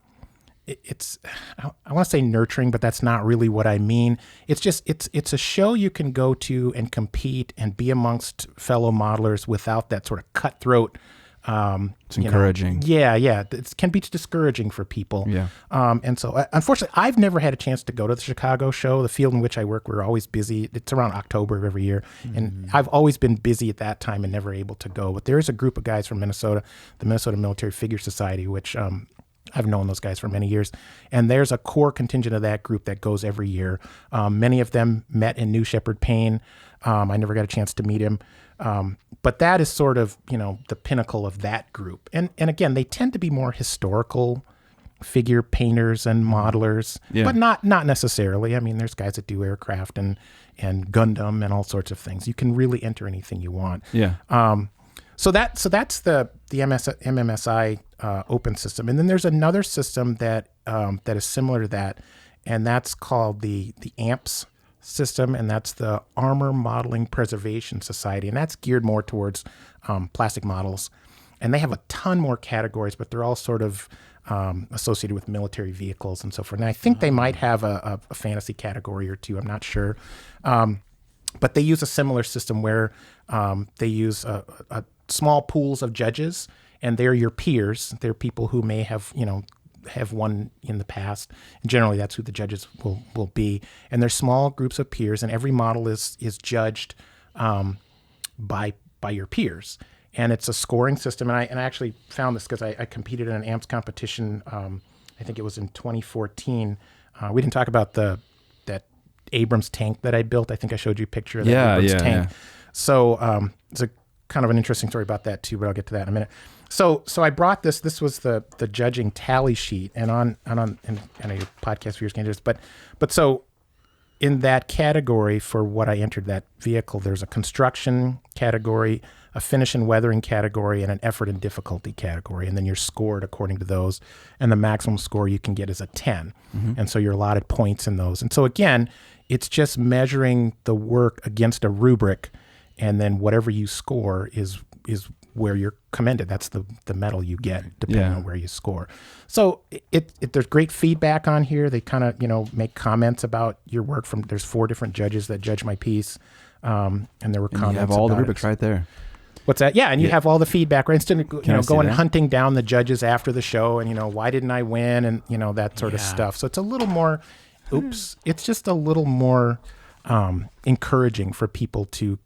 to say nurturing, but that's not really what I mean. It's just, it's a show you can go to and compete and be amongst fellow modelers without that sort of cutthroat. It's encouraging. Yeah. It can be discouraging for people. Yeah. And so unfortunately, I've never had a chance to go to the Chicago show. The field in which I work, we're always busy. It's around October of every year. And I've always been busy at that time and never able to go. But there is a group of guys from Minnesota, the Minnesota Military Figure Society, which I've known those guys for many years. And there's a core contingent of that group that goes every year. Many of them met and knew Shepard Payne. I never got a chance to meet him. But that is sort of, the pinnacle of that group. And again, they tend to be more historical figure painters and modelers, but not necessarily. I mean, there's guys that do aircraft and Gundam and all sorts of things. You can really enter anything you want. Yeah. So that's the MMSI open system. And then there's another system that is similar to that, and that's called the AMPS system, and that's the Armor Modeling Preservation Society, and that's geared more towards plastic models. and they have a ton more categories, but they're all sort of associated with military vehicles and so forth. And I think they might have a fantasy category or two. I'm not sure. But they use a similar system where they use a small pools of judges, and they're your peers. They're people who may have, have won in the past. And generally, that's who the judges will be. And they're small groups of peers, and every model is judged by your peers. And it's a scoring system. And I actually found this because I competed in an AMPS competition. I think it was in 2014. We didn't talk about that Abrams tank that I built. I think I showed you a picture of that Abrams tank. Yeah. So it's a kind of an interesting story about that too, but I'll get to that in a minute. So I brought this. This was the judging tally sheet, and I know your podcast viewers can't do this, but so in that category for what I entered that vehicle, there's a construction category, a finish and weathering category, and an effort and difficulty category, and then you're scored according to those, and the maximum score you can get is a 10, and so you're allotted points in those. And so again, it's just measuring the work against a rubric, and then whatever you score is where you're commended. That's the medal you get depending on where you score. So there's great feedback on here. They kind of make comments about your work. There's 4 different judges that judge my piece, and there were comments. You have all about the rubrics right there. What's that? Yeah, and you have all the feedback, right? Instead of going hunting down the judges after the show, and why didn't I win, and that sort of stuff. So it's a little more. It's just a little more encouraging for people to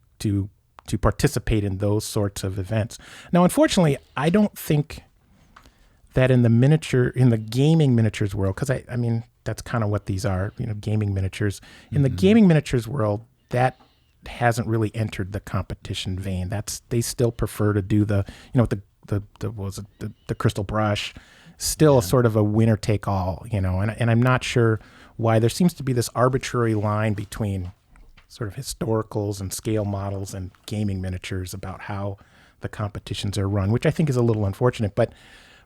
participate in those sorts of events. Now, unfortunately, I don't think that in the gaming miniatures world, because I mean that's kind of what these are, gaming miniatures. In the gaming miniatures world, that hasn't really entered the competition vein. They still prefer to do the crystal brush, still sort of a winner take all, and I'm not sure why. There seems to be this arbitrary line between sort of historicals and scale models and gaming miniatures about how the competitions are run, which I think is a little unfortunate. But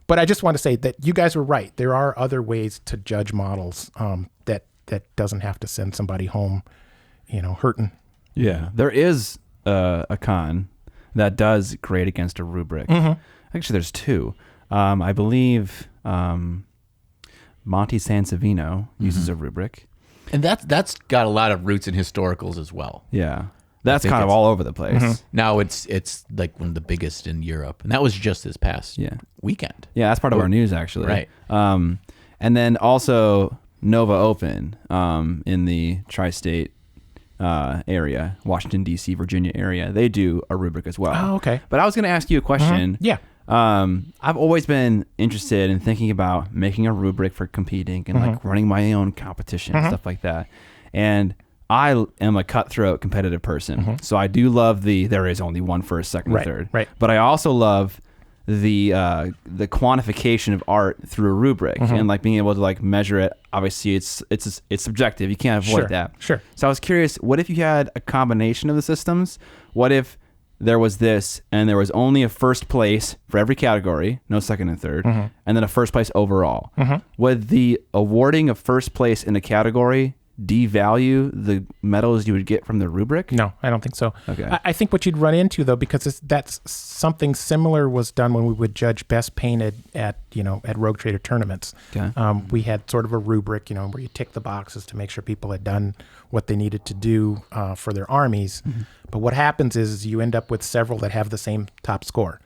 I just want to say that you guys were right. There are other ways to judge models that doesn't have to send somebody home, hurting. Yeah, there is a con that does grade against a rubric. Actually, there's 2. I believe Monte Sansevino uses a rubric. And that's got a lot of roots in historicals as well. Yeah. That's kind of all over the place. Now it's like one of the biggest in Europe. And that was just this past weekend. Yeah, that's part of our news, actually. Right. And then also Nova Open in the tri-state area, Washington, D.C., Virginia area. They do a rubric as well. Oh, okay. But I was going to ask you a question. Yeah. I've always been interested in thinking about making a rubric for competing and like running my own competition and stuff like that. And I am a cutthroat competitive person. So I do love there is only one first, second, and third. Right. But I also love the quantification of art through a rubric and like being able to like measure it. Obviously it's subjective. You can't avoid that. Sure. So I was curious, what if you had a combination of the systems? What if there was this, and there was only a first place for every category, no second and third, and then a first place overall? Would the awarding of first place in a category devalue the medals you would get from the rubric? No, I don't think so. Okay. I think what you'd run into, though, because that's something similar was done when we would judge best painted at Rogue Trader tournaments. Okay. We had sort of a rubric, where you tick the boxes to make sure people had done what they needed to do for their armies. But what happens is you end up with several that have the same top score.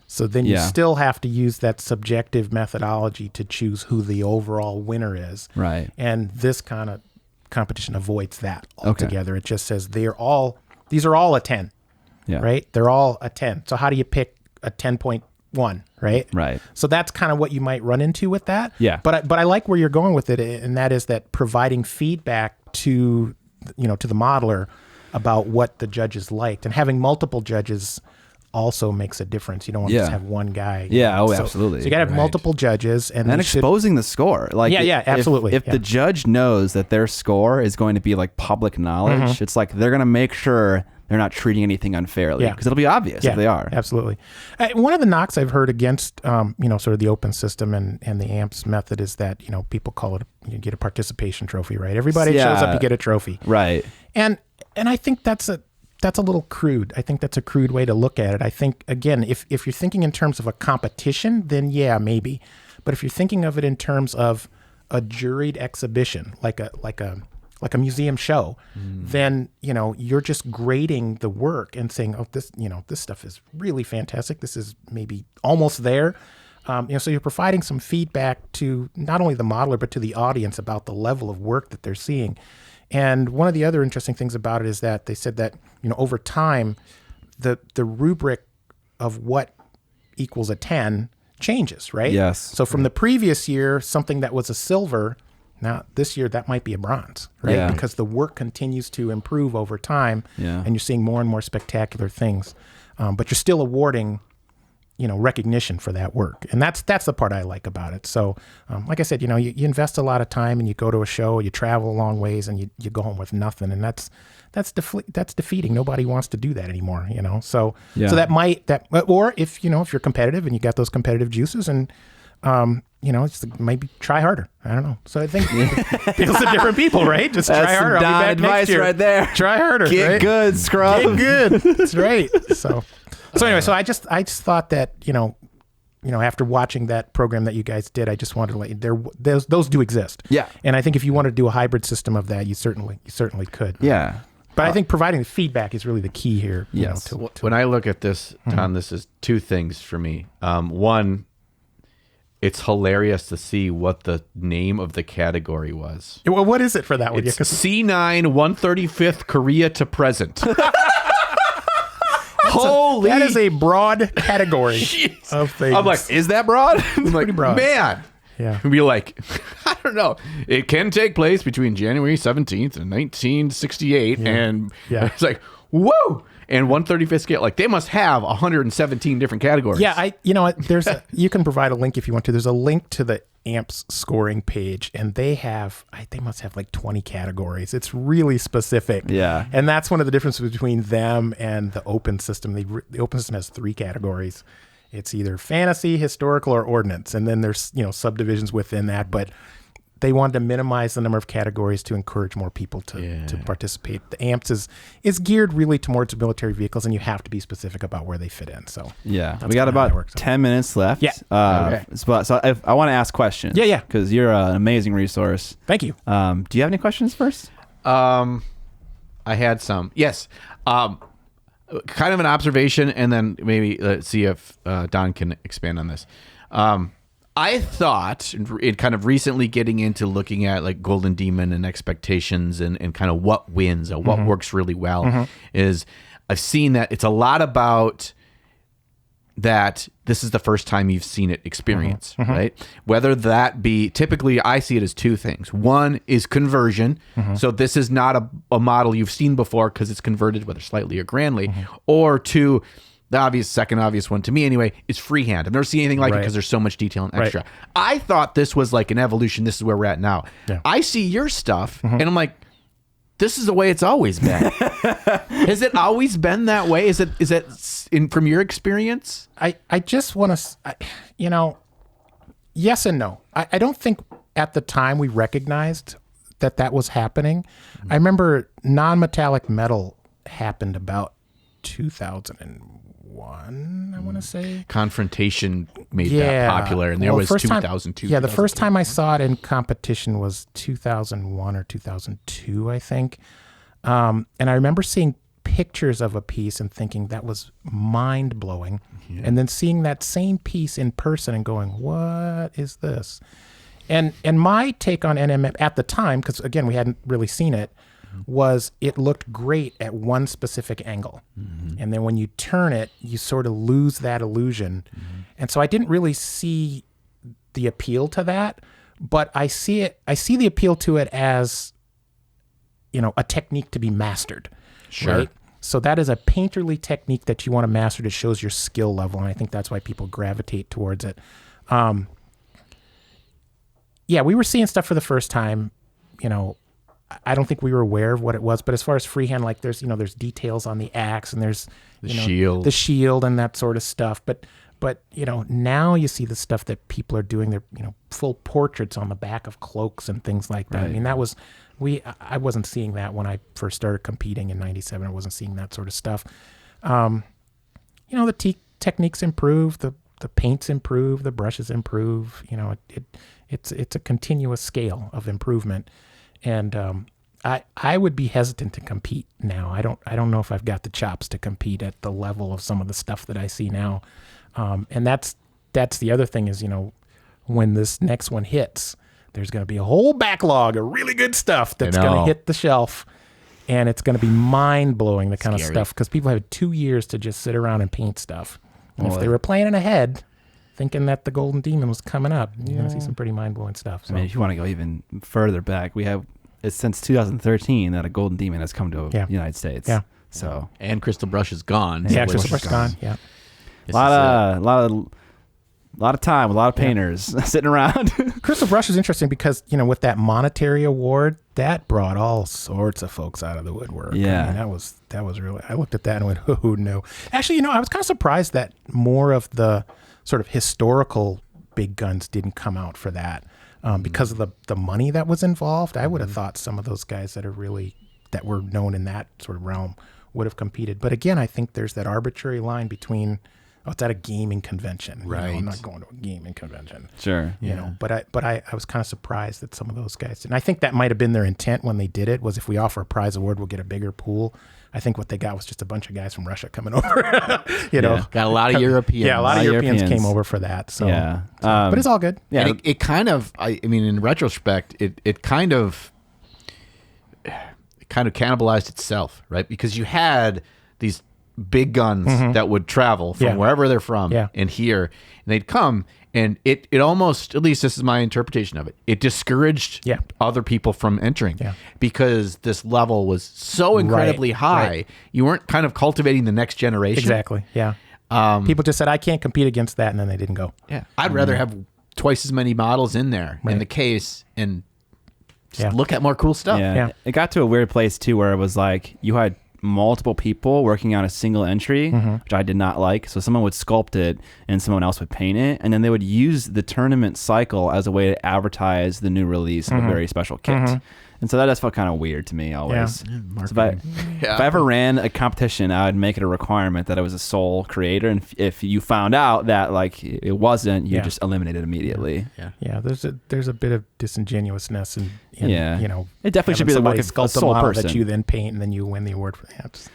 So then you still have to use that subjective methodology to choose who the overall winner is. Right. And this kind of competition avoids that altogether. It just says these are all a 10, right? They're all a 10. So how do you pick a 10.1, right? Right. So that's kind of what you might run into with that. Yeah. But I like where you're going with it, and that is that providing feedback to the modeler about what the judges liked, and having multiple judges also makes a difference. You don't want to just have one guy. Yeah, absolutely. So you got to have multiple judges. And exposing the score. Like, absolutely. If the judge knows that their score is going to be like public knowledge, it's like they're going to make sure they're not treating anything unfairly, because it'll be obvious if they are. Absolutely. One of the knocks I've heard against, sort of the open system and the AMPS method is that, people call it, you get a participation trophy, right? Everybody shows up, you get a trophy. Right. And I think that's that's a little crude. I think that's a crude way to look at it. I think, again, if you're thinking in terms of a competition, then yeah, maybe. But if you're thinking of it in terms of a juried exhibition, like a museum show, then, you know, you're just grading the work and saying, oh, this stuff is really fantastic. This is maybe almost there. You know, so you're providing some feedback to not only the modeler, but to the audience about the level of work that they're seeing. And one of the other interesting things about it is that they said that, you know, over time, the rubric of what equals a 10 changes, right? Yes. So from the previous year, something that was a silver, now this year that might be a bronze, right? Yeah. Because the work continues to improve over time, and you're seeing more and more spectacular things. But you're still awarding, you know, recognition for that work. And that's the part I like about it. So like I said, you know, you invest a lot of time and you go to a show, you travel a long ways, and you go home with nothing. And that's defeating. Nobody wants to do that anymore, you know? So or if you're competitive and you got those competitive juices and, you know, it's maybe try harder. I don't know. So I think people's are different people, right? Just try harder. I'll be back next year. Right there. Try harder. Get right? good, scrub. Get good. That's right. So anyway, so I just thought that, you know, after watching that program that you guys did, I just wanted to let you, those do exist. Yeah. And I think if you want to do a hybrid system of that, you certainly could. Yeah. But I think providing feedback is really the key here. Yes. You know, When I look at this, Don, this is two things for me. One, it's hilarious to see what the name of the category was. Well, what is it for that one? It's C9 135th Korea to present. Holy, that is a broad category of things. I'm like, is that broad? I'm like, pretty broad. Man. Yeah. And be like, I don't know. It can take place between January 17th and 1968. Yeah. And Yeah. it's like, whoa. And 135th scale, like they must have 117 different categories. Yeah, you can provide a link if you want to. There's a link to the AMPS scoring page, and they must have like 20 categories. It's really specific. Yeah. And that's one of the differences between them and the open system. The open system has 3 categories. It's either fantasy, historical, or ordnance. And then there's, you know, subdivisions within that, but they wanted to minimize the number of categories to encourage more people to participate. The AMPS is geared really towards military vehicles, and you have to be specific about where they fit in. So yeah, we got about 10 minutes left. Yeah. Okay. So I want to ask questions. Yeah. Because you're an amazing resource. Thank you. Do you have any questions first? I had some. Yes. Kind of an observation, and then maybe let's see if Don can expand on this. I thought, in kind of recently getting into looking at like Golden Demon and expectations and kind of what wins or what works really well, is I've seen that it's a lot about that this is the first time you've seen it experience, right? Whether that be, typically I see it as 2 things. One is conversion. So this is not a model you've seen before because it's converted, whether slightly or grandly. Or 2, the second obvious one to me anyway, is freehand. I've never seen anything like it because there's so much detail and extra. I thought this was like an evolution. This is where we're at now. Yeah. I see your stuff and I'm like, this is the way it's always been. Has it always been that way? Is it from your experience? I just want to, you know, yes and no. I don't think at the time we recognized that was happening. I remember non-metallic metal happened about 2001, I want to say. Confrontation made that popular, and there was 2002. Yeah, the first time I saw it in competition was 2001 or 2002, I think. And I remember seeing pictures of a piece and thinking that was mind-blowing. Yeah. And then seeing that same piece in person and going, what is this? And my take on NMF at the time, because again, we hadn't really seen it, was it looked great at one specific angle. And then when you turn it, you sort of lose that illusion. And so I didn't really see the appeal to that, but I see the appeal to it as, you know, a technique to be mastered. Sure. Right? So that is a painterly technique that you want to master. That shows your skill level. And I think that's why people gravitate towards it. Yeah, we were seeing stuff for the first time, you know. I don't think we were aware of what it was, but as far as freehand, like there's details on the axe and there's the shield and that sort of stuff. But But, now you see the stuff that people are doing. They're, full portraits on the back of cloaks and things like that. Right. I mean, I wasn't seeing that when I first started competing in 97. I wasn't seeing that sort of stuff. The techniques improve, the paints improve, the brushes improve. It's a continuous scale of improvement. And I would be hesitant to compete now. I don't know if I've got the chops to compete at the level of some of the stuff that I see now. And that's the other thing is, when this next one hits, there's going to be a whole backlog of really good stuff that's going to hit the shelf, and it's going to be mind-blowing, the kind of stuff, because people have 2 years to just sit around and paint stuff. And if they were planning ahead, thinking that the Golden Demon was coming up, you're going to see some pretty mind-blowing stuff. So. I mean, if you want to go even further back, it's since 2013 that a Golden Demon has come to the United States. Yeah. So and Crystal Brush is gone. Yeah, Crystal Brush is gone. Yeah. A lot of time, a lot of painters sitting around. Crystal Brush is interesting because, with that monetary award, that brought all sorts of folks out of the woodwork. Yeah. I mean, that was really, I looked at that and went, oh, no. Actually, I was kind of surprised that more of the sort of historical big guns didn't come out for that because of the money that was involved. I would have thought some of those guys that were known in that sort of realm would have competed. But again, I think there's that arbitrary line between, it's at a gaming convention. Right. I'm not going to a gaming convention. Sure. But I was kind of surprised that some of those guys, and I think that might have been their intent when they did it, was if we offer a prize award, we'll get a bigger pool. I think what they got was just a bunch of guys from Russia coming over. Got a lot of Europeans. Yeah, a lot of Europeans came over for that. So, but it's all good. Yeah, and it kind of, I mean, in retrospect, it kind of cannibalized itself, right? Because you had these big guns that would travel from wherever they're from and here, and they'd come, and it almost, at least this is my interpretation of it, it discouraged other people from entering because this level was so incredibly high. Right. You weren't kind of cultivating the next generation. Exactly. Yeah. People just said, I can't compete against that, and then they didn't go. Yeah. I'd rather have twice as many models in there in the case and just look at more cool stuff. Yeah. It got to a weird place too where it was like you had multiple people working on a single entry, which I did not like. So someone would sculpt it and someone else would paint it, and then they would use the tournament cycle as a way to advertise the new release of a very special kit. And so that just felt kind of weird to me always. Yeah. So if I ever ran a competition, I would make it a requirement that it was a sole creator, and if you found out that like it wasn't, you just eliminate it immediately. Yeah. There's a bit of disingenuousness in it definitely should be the work of a sole person that you then paint and then you win the award for that.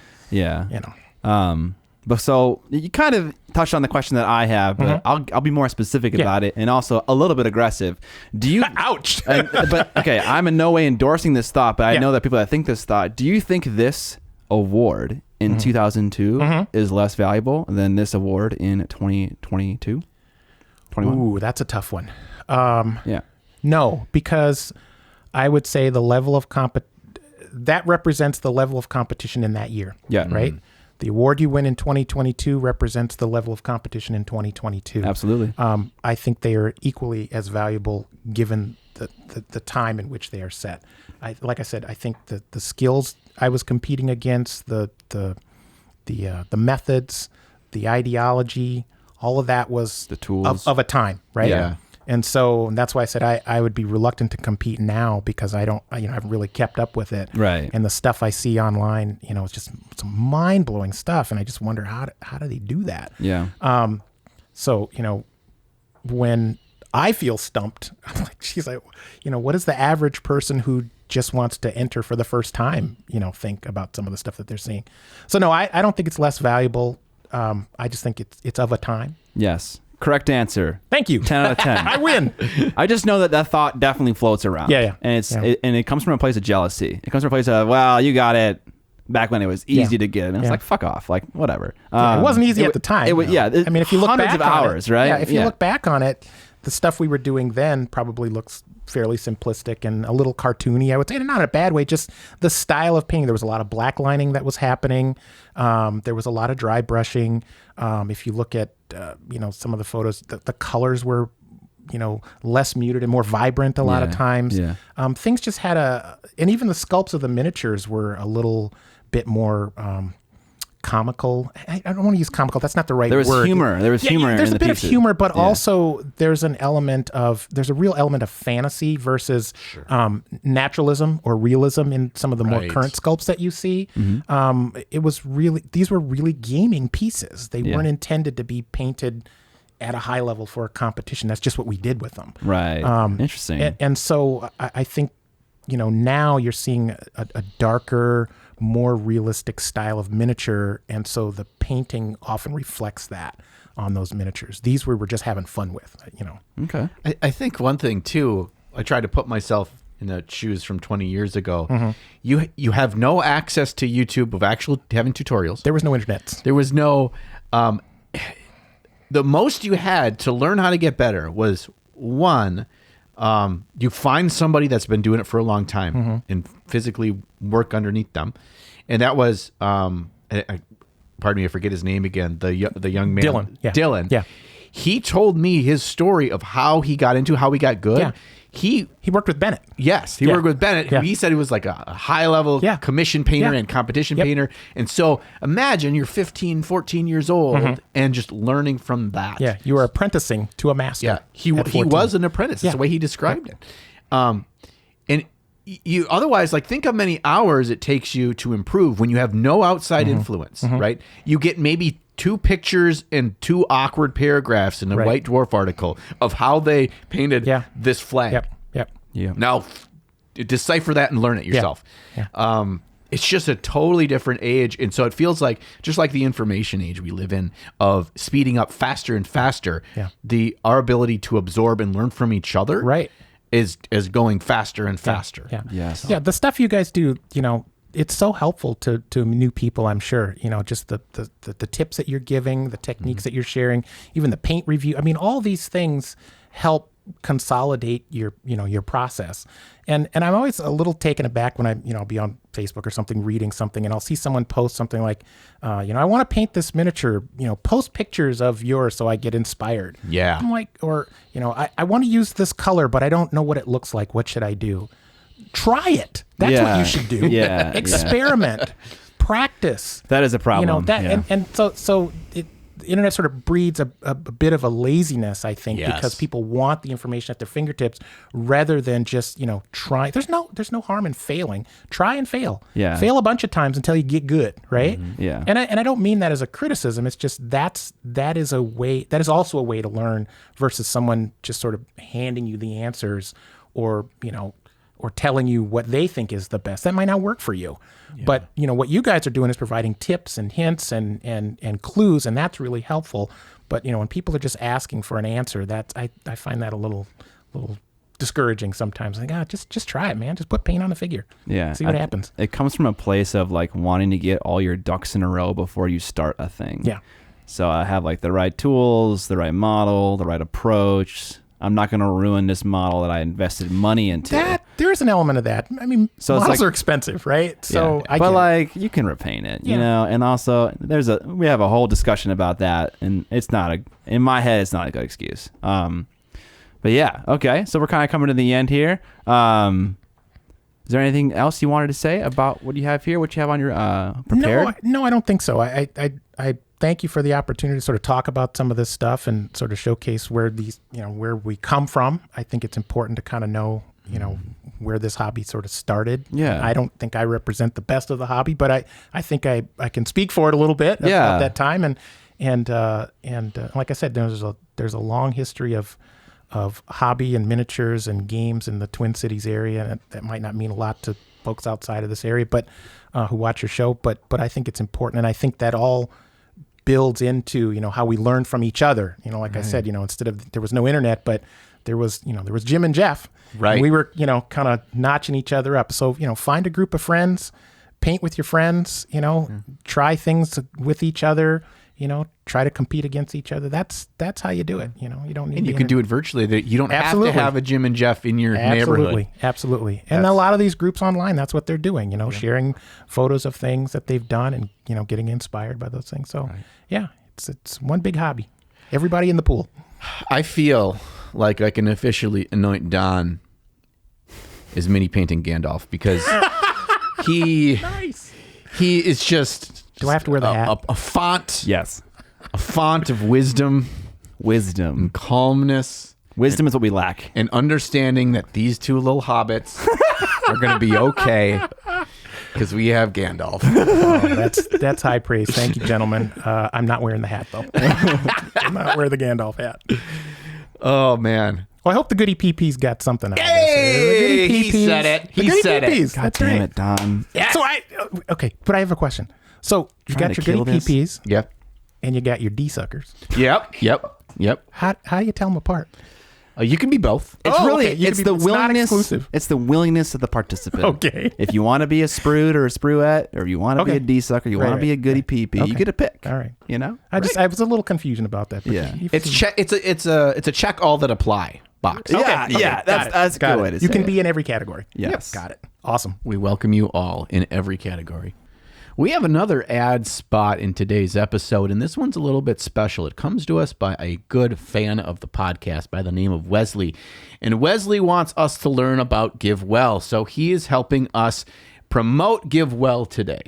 But so you kind of touched on the question that I have, but I'll be more specific about it and also a little bit aggressive. Do you? Ouch! But okay, I'm in no way endorsing this thought, but I know that people that think this thought. Do you think this award in 2002 is less valuable than this award in 2022? 21? Ooh, that's a tough one. No, because I would say the level of that represents the level of competition in that year. Yeah. Right. The award you win in 2022 represents the level of competition in 2022. Absolutely. I think they are equally as valuable given the time in which they are set. Like I said, I think the skills I was competing against, the methods, the ideology, all of that was the tools of a time, right? Yeah. And that's why I said I would be reluctant to compete now because I haven't really kept up with it. Right. And the stuff I see online, it's just some mind-blowing stuff. And I just wonder, how do they do that? Yeah. So, when I feel stumped, I'm like, geez, what does the average person who just wants to enter for the first time, think about some of the stuff that they're seeing? So no, I don't think it's less valuable. I just think it's of a time. Yes. Correct answer. Thank you. 10 out of 10. I win. I just know that thought definitely floats around. Yeah. And it comes from a place of jealousy. It comes from a place of, well, you got it back when it was easy to get. And it's like, fuck off. Like, whatever. It wasn't easy at the time. It was, I mean, if you look hundreds back of hours, right? Yeah, if you look back on it, the stuff we were doing then probably looks fairly simplistic and a little cartoony, I would say, and not in a bad way, just the style of painting. There was a lot of black lining that was happening. There was a lot of dry brushing. If you look at, some of the photos, the colors were, less muted and more vibrant a lot of times. Yeah. Things just had and even the sculpts of the miniatures were a little bit more comical. I don't want to use comical. That's not the right word. There was humor. There was humor. There's in a bit pieces. of humor, but also there's a real element of fantasy versus naturalism or realism in some of the more current sculpts that you see. These were really gaming pieces. They weren't intended to be painted at a high level for a competition. That's just what we did with them. Right. Interesting. And so I think, now you're seeing a darker, more realistic style of miniature, and so the painting often reflects that on those miniatures. These we were just having fun with, Okay. I think one thing too, I tried to put myself in the shoes from 20 years ago. You have no access to YouTube of actual having tutorials. There was no internet. There was no the most you had to learn how to get better was one, you find somebody that's been doing it for a long time and physically work underneath them. And that was, pardon me, I forget his name again, the young man. Dylan. Yeah. Dylan. Yeah. He told me his story of how he got good. Yeah. He worked with Bennett. Yes, he worked with Bennett. Yeah. He said he was like a high-level commission painter and competition painter. And so imagine you're 15, 14 years old and just learning from that. Yeah, you were apprenticing to a master. Yeah, he was an apprentice. That's the way he described it. And you otherwise, like, think how many hours it takes you to improve when you have no outside influence, right? You get maybe 2 pictures and 2 awkward paragraphs in a White Dwarf article of how they painted this flag. Yeah. Now, decipher that and learn it yourself. It's just a totally different age. And so it feels like, just like the information age we live in, of speeding up faster and faster, our ability to absorb and learn from each other is going faster and faster. Yes. Yeah, the stuff you guys do, it's so helpful to new people, I'm sure. Just the tips that you're giving, the techniques that you're sharing, even the paint review. I mean, all these things help consolidate your process. And I'm always a little taken aback when I'll be on Facebook or something, reading something, and I'll see someone post something like, I want to paint this miniature, post pictures of yours so I get inspired. Yeah. I'm like, or, I want to use this color, but I don't know what it looks like. What should I do? Try it. That's what you should do. Experiment, practice. That is a problem. And so the internet sort of breeds a bit of a laziness, I think, because people want the information at their fingertips rather than just, try. There's no harm in failing. Try and fail. Yeah. Fail a bunch of times until you get good, right? Yeah. And I don't mean that as a criticism. It's just that is also a way to learn versus someone just sort of handing you the answers or telling you what they think is the best. That might not work for you. Yeah. But, what you guys are doing is providing tips and hints and clues, and that's really helpful. But, when people are just asking for an answer, I find that a little discouraging sometimes. Like, just try it, man. Just put paint on the figure. Yeah. See what happens. It comes from a place of, like, wanting to get all your ducks in a row before you start a thing. Yeah. So I have, like, the right tools, the right model, the right approach. I'm not going to ruin this model that I invested money into. There's an element of that. I mean, models are expensive, right? So, you can repaint it, and also we have a whole discussion about that, and in my head, it's not a good excuse. But yeah, okay. So we're kind of coming to the end here. Is there anything else you wanted to say about what you have here? What you have on your prepared? No, I don't think so. I thank you for the opportunity to sort of talk about some of this stuff and sort of showcase where where we come from. I think it's important to kind of know, where this hobby sort of started. Yeah. I don't think I represent the best of the hobby, but I think I can speak for it a little bit about that time. And like I said, there's a long history of hobby and miniatures and games in the Twin Cities area. And that might not mean a lot to folks outside of this area, but who watch your show. But I think it's important, and I think that all builds into how we learn from each other. Like I said, instead of there was no internet, but there was Jim and Jeff. Right. And we were kind of notching each other up. So find a group of friends, paint with your friends. Try things with each other. Try to compete against each other. That's how you do it. You don't need. And you can do it virtually. You don't have to have a Jim and Jeff in your neighborhood. Absolutely. And a lot of these groups online, that's what they're doing. Sharing photos of things that they've done and getting inspired by those things. So it's one big hobby. Everybody in the pool. I feel like I can officially anoint Don as mini painting Gandalf because he is just Do I have to wear the hat? A font. Yes. A font of wisdom, Wisdom. calmness, Wisdom is what we lack. and understanding that these two little hobbits are going to be okay because we have Gandalf. Oh, that's high praise. Thank you, gentlemen. I'm not wearing the hat, though. I'm not wearing the Gandalf hat. Oh, man. Well, I hope the Goody PP's got something out of this. Hey, The Goody he PPs. said it. The He Goody said it. PPs. God That's damn right. it, Don. So okay, but I have a question. So you Trying got to your kill Goody this? PPs Yep. and you got your D suckers. Yep. How do you tell them apart? You can be both. It's Oh, really okay. You it's can the be- it's not willingness. exclusive. It's the willingness of the participant. Okay. If you want to be a sprude or a spruette, or you want to be Okay. a D sucker, you want to Right, be a right. goody PP, Okay. you get a pick. All right. You know. I was a little confusion about that. But Yeah. It's a check all that apply box. Yeah, yeah. That's a good way to You say can it. be in every category. Yes. Got it. Awesome. We welcome you all in every category. We have another ad spot in today's episode, and this one's a little bit special. It comes to us by a good fan of the podcast by the name of Wesley. And Wesley wants us to learn about Give Well, so he is helping us promote Give Well today.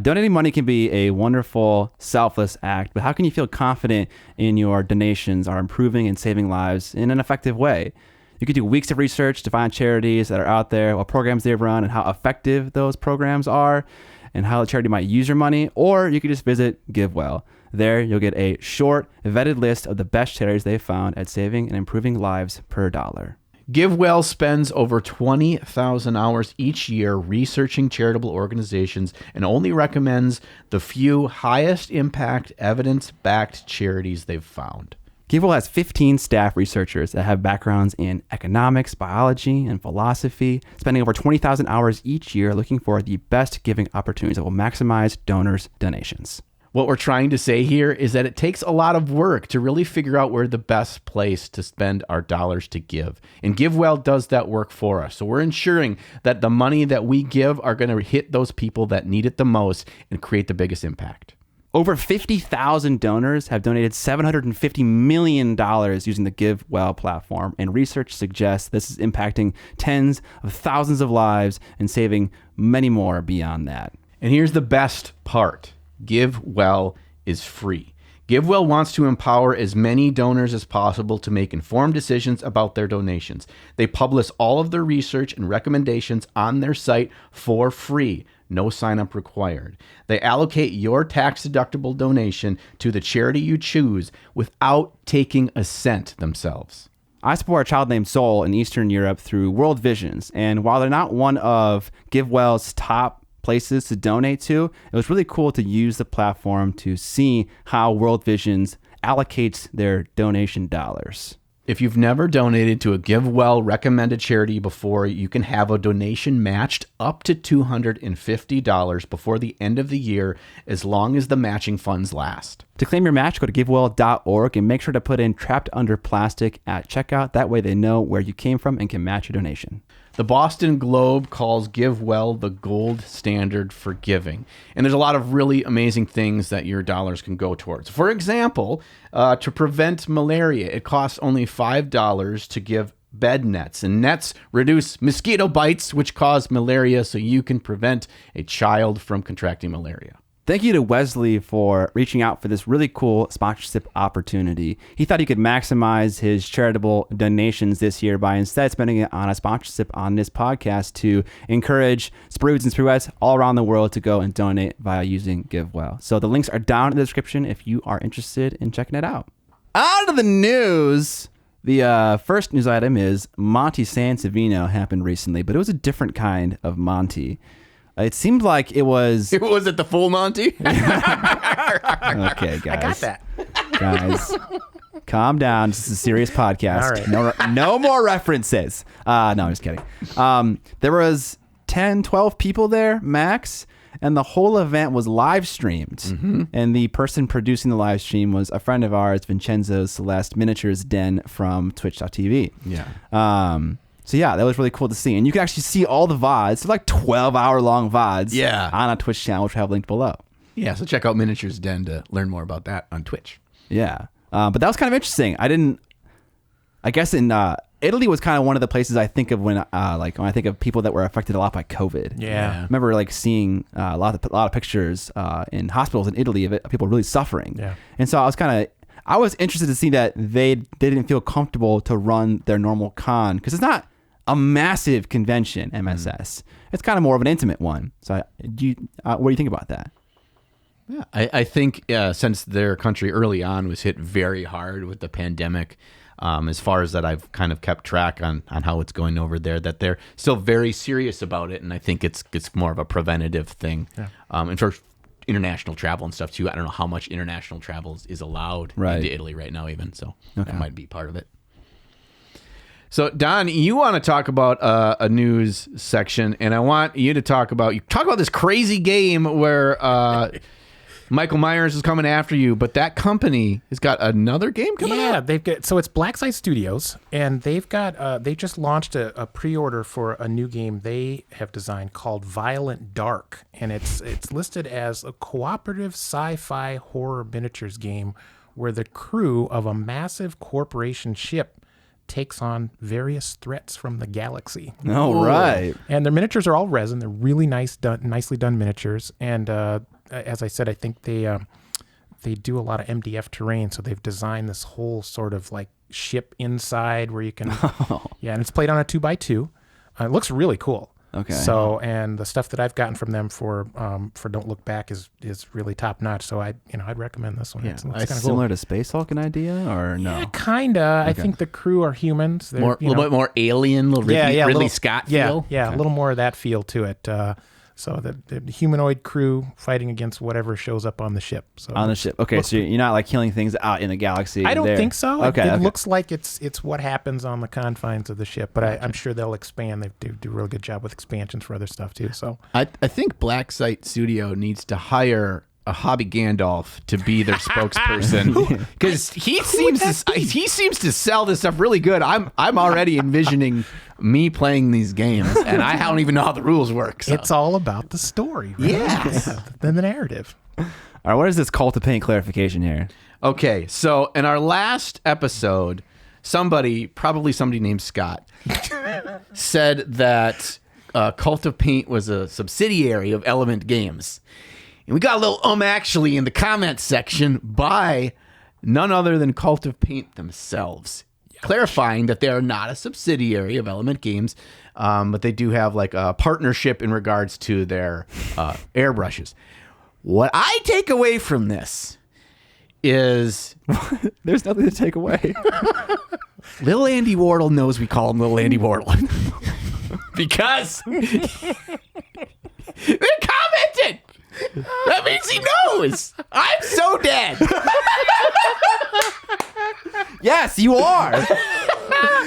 Donating money can be a wonderful, selfless act, but how can you feel confident in your donations are improving and saving lives in an effective way? You could do weeks of research to find charities that are out there, what programs they run, and how effective those programs are, and how the charity might use your money, or you could just visit GiveWell. There, you'll get a short, vetted list of the best charities they've found at saving and improving lives per dollar. GiveWell spends over 20,000 hours each year researching charitable organizations and only recommends the few highest impact, evidence-backed charities they've found. GiveWell has 15 staff researchers that have backgrounds in economics, biology, and philosophy, spending over 20,000 hours each year looking for the best giving opportunities that will maximize donors' donations. What we're trying to say here is that it takes a lot of work to really figure out where the best place to spend our dollars to give. And GiveWell does that work for us. So we're ensuring that the money that we give are going to hit those people that need it the most and create the biggest impact. Over 50,000 donors have donated $750 million using the GiveWell platform, and research suggests this is impacting tens of thousands of lives and saving many more beyond that. And here's the best part. GiveWell is free. GiveWell wants to empower as many donors as possible to make informed decisions about their donations. They publish all of their research and recommendations on their site for free. No sign-up required. They allocate your tax-deductible donation to the charity you choose without taking a cent themselves. I support a child named Soul in Eastern Europe through World Visions, and while they're not one of GiveWell's top places to donate to, it was really cool to use the platform to see how World Visions allocates their donation dollars. If you've never donated to a GiveWell recommended charity before, you can have a donation matched up to $250 before the end of the year, as long as the matching funds last. To claim your match, go to givewell.org and make sure to put in Trapped Under Plastic at checkout. That way they know where you came from and can match your donation. The Boston Globe calls GiveWell the gold standard for giving. And there's a lot of really amazing things that your dollars can go towards. For example, to prevent malaria, it costs only $5 to give bed nets. And nets reduce mosquito bites, which cause malaria, so you can prevent a child from contracting malaria. Thank you to Wesley for reaching out for this really cool sponsorship opportunity. He thought he could maximize his charitable donations this year by instead spending it on a sponsorship on this podcast to encourage sprudes and spruettes all around the world to go and donate via using GiveWell. So the links are down in the description if you are interested in checking it out. On to the news. The first news item is Monty Sansevino happened recently, but it was a different kind of Monty. It seemed like it was... Was it the full Monty? Okay, guys. I got that. Guys, calm down. This is a serious podcast. All right. No more references. No, I'm just kidding. There was 10, 12 people there, max, and the whole event was live streamed. Mm-hmm. And the person producing the live stream was a friend of ours, Vincenzo Celeste Miniatures Den from Twitch.tv. Yeah. So yeah, that was really cool to see. And you can actually see all the VODs. They're like 12-hour long VODs on a Twitch channel, which I have linked below. Yeah, so check out Miniatures Den to learn more about that on Twitch. Yeah. But that was kind of interesting. I guess in Italy was kind of one of the places I think of when I think of people that were affected a lot by COVID. Yeah. I remember like seeing a lot of pictures in hospitals in Italy of people really suffering. Yeah. And so I was interested to see that they didn't feel comfortable to run their normal con because it's not a massive convention, MSS. It's kind of more of an intimate one. So what do you think about that? Yeah, I think since their country early on was hit very hard with the pandemic, as far as that I've kind of kept track on how it's going over there, that they're still very serious about it, and I think it's more of a preventative thing. Yeah. And for international travel and stuff too, I don't know how much international travel is allowed into Italy right now even, so that might be part of it. So Don, you want to talk about a news section, and I want you to talk about this crazy game where Michael Myers is coming after you, but that company has got another game coming out? Yeah, so it's Blacksite Studios, and they've got they just launched a pre-order for a new game they have designed called Violent Dark, and it's listed as a cooperative sci-fi horror miniatures game where the crew of a massive corporation ship takes on various threats from the galaxy. Oh, right. And their miniatures are all resin. They're really nicely done miniatures. And as I said, I think they do a lot of MDF terrain. So they've designed this whole sort of like ship inside where you can, and it's played on a 2x2. It looks really cool. Okay. So, and the stuff that I've gotten from them for Don't Look Back is really top notch. So I'd recommend this one. Yeah. It's kind of similar to Space Hulk, an idea, or no? Yeah, kinda. Okay. I think the crew are humans. They're, a little bit more alien, Ridley Scott feel. Yeah, a little more of that feel to it. So the humanoid crew fighting against whatever shows up on the ship. So on the ship. Okay, so you're not like killing things out in the galaxy. I don't think so. Okay, it looks like it's what happens on the confines of the ship, but I'm sure they'll expand. They do a real good job with expansions for other stuff too. So I think Blacksite Studio needs to hire a Hobby Gandalf to be their spokesperson because he seems to sell this stuff really good. I'm already envisioning me playing these games, and I don't even know how the rules work. So. It's all about the story, right? Yes. Then the narrative. All right, what is this Cult of Paint clarification here? Okay, so in our last episode, probably somebody named Scott, said that Cult of Paint was a subsidiary of Element Games. And we got a little actually in the comments section by none other than Cult of Paint themselves, clarifying that they are not a subsidiary of Element Games, but they do have like a partnership in regards to their airbrushes. What I take away from this is there's nothing to take away. Little Andy Wardle knows we call him Little Andy Wardle because they commented. That means he knows. I'm so dead. Yes, you are.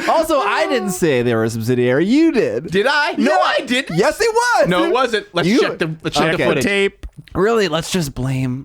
Also, I didn't say they were a subsidiary. You did. Did I? No, I didn't. Yes, it was. No, it wasn't. Let's check the footage. Tape. Really, let's just blame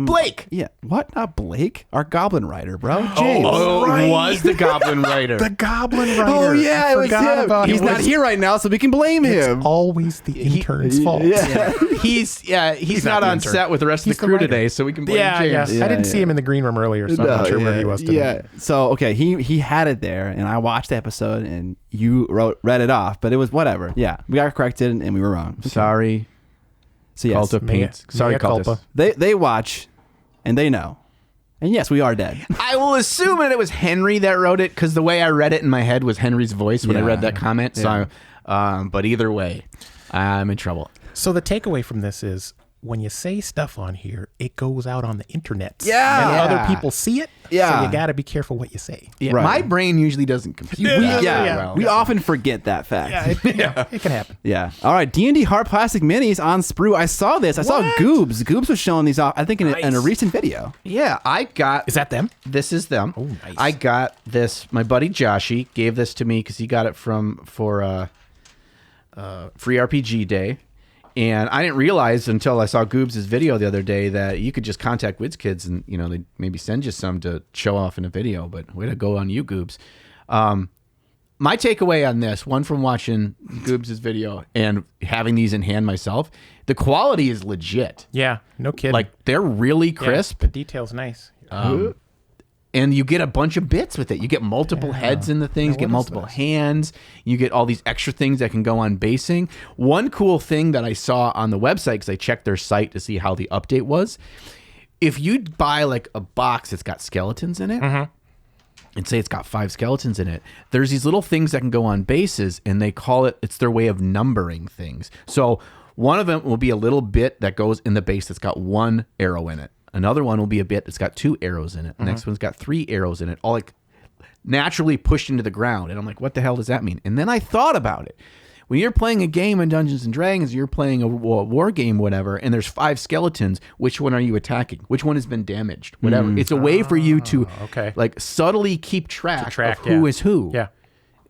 Blake. Yeah. What? Not Blake. Our Goblin Writer, bro. James. Oh, right. it was the Goblin Writer. The Goblin Writer. Oh, yeah, it was him. He's not here right now, so we can blame him. It's always the intern's fault. Yeah. He's not on set with the rest of the crew today, so we can blame James. I didn't see him in the green room earlier, so I'm not sure where he was today. Yeah. So, okay, he had it there, and I watched the episode, and you read it off, but it was whatever. Yeah, we got corrected, and we were wrong. Sorry. So yes, Cult of Paint. Sorry, Cultus. They watch, and they know. And yes, we are dead. I will assume that it was Henry that wrote it, because the way I read it in my head was Henry's voice when I read that comment. So, but either way, I'm in trouble. So the takeaway from this is, when you say stuff on here, it goes out on the internet. Yeah. And other people see it. Yeah. So you got to be careful what you say. Yeah. Right. My brain usually doesn't compute that. We often forget that fact. It can happen. Yeah. All right. D&D Hard Plastic Minis on Sprue. I saw this. I saw Goobs. Goobs was showing these off, I think, in a recent video. Yeah. I got... Is that them? This is them. Oh, nice. I got this. My buddy Joshy gave this to me because he got it for Free RPG Day. And I didn't realize until I saw Goobs' video the other day that you could just contact WizKids and, they maybe send you some to show off in a video. But way to go on you, Goobs. My takeaway on this, one from watching Goobs' video and having these in hand myself, the quality is legit. Yeah, no kidding. Like, they're really crisp. The detail's nice. And you get a bunch of bits with it. You get multiple heads in the things, you get multiple hands. You get all these extra things that can go on basing. One cool thing that I saw on the website, because I checked their site to see how the update was, if you buy like a box that's got skeletons in it, and say it's got 5 skeletons in it, there's these little things that can go on bases, and they call it's their way of numbering things. So one of them will be a little bit that goes in the base that's got 1 arrow in it. Another one will be a bit that's got 2 arrows in it. The next one's got 3 arrows in it, all like naturally pushed into the ground. And I'm like, what the hell does that mean? And then I thought about it. When you're playing a game in Dungeons and Dragons, you're playing a war game, whatever, and there's 5 skeletons, which one are you attacking? Which one has been damaged? Whatever. It's a way for you to like subtly keep track of who is who. Yeah.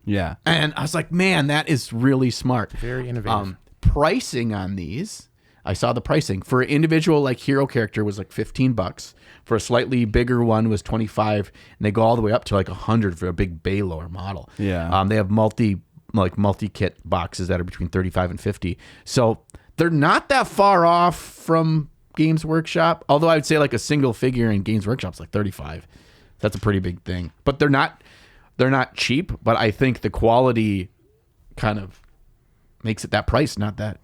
Yeah. And I was like, man, that is really smart. Very innovative. Pricing on these, I saw the pricing for an individual like hero character was like $15. For a slightly bigger one was $25, and they go all the way up to like $100 for a big Baylor model. Yeah. They have multi-kit boxes that are between $35 and $50. So they're not that far off from Games Workshop. Although I would say like a single figure in Games Workshop's like $35. That's a pretty big thing. But they're not cheap, but I think the quality kind of makes it that price, not that.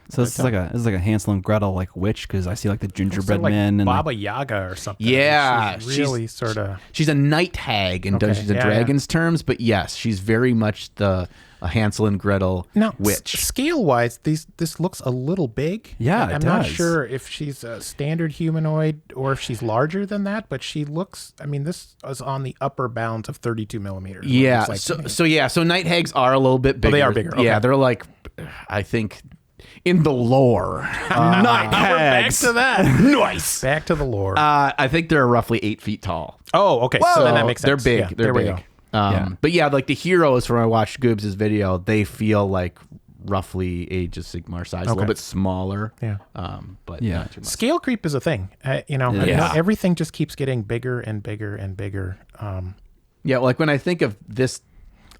So this is like a Hansel and Gretel like witch, because I see like the gingerbread like man and Baba Yaga or something. Yeah, she's really sort of. She's a night hag in Dungeons and Dragons terms, but yes, she's very much a Hansel and Gretel witch. Scale wise, this looks a little big. Yeah, I'm not sure if she's a standard humanoid or if she's larger than that, but she looks. I mean, this is on the upper bounds of 32 millimeters. Yeah, so night hags are a little bit bigger. Oh, they are bigger. Okay. Yeah, they're like, I think. In the lore, night hags. Back to that. Nice. Back to the lore. I think they're roughly 8 feet tall. Oh, okay. Whoa. So then that makes sense. They're big. Yeah, they're big. But yeah, like the heroes from I watched Goobs' video, they feel like roughly Age of Sigmar size, a little bit smaller. Yeah. But not too much. Scale creep is a thing. Everything just keeps getting bigger and bigger and bigger. Yeah, like when I think of this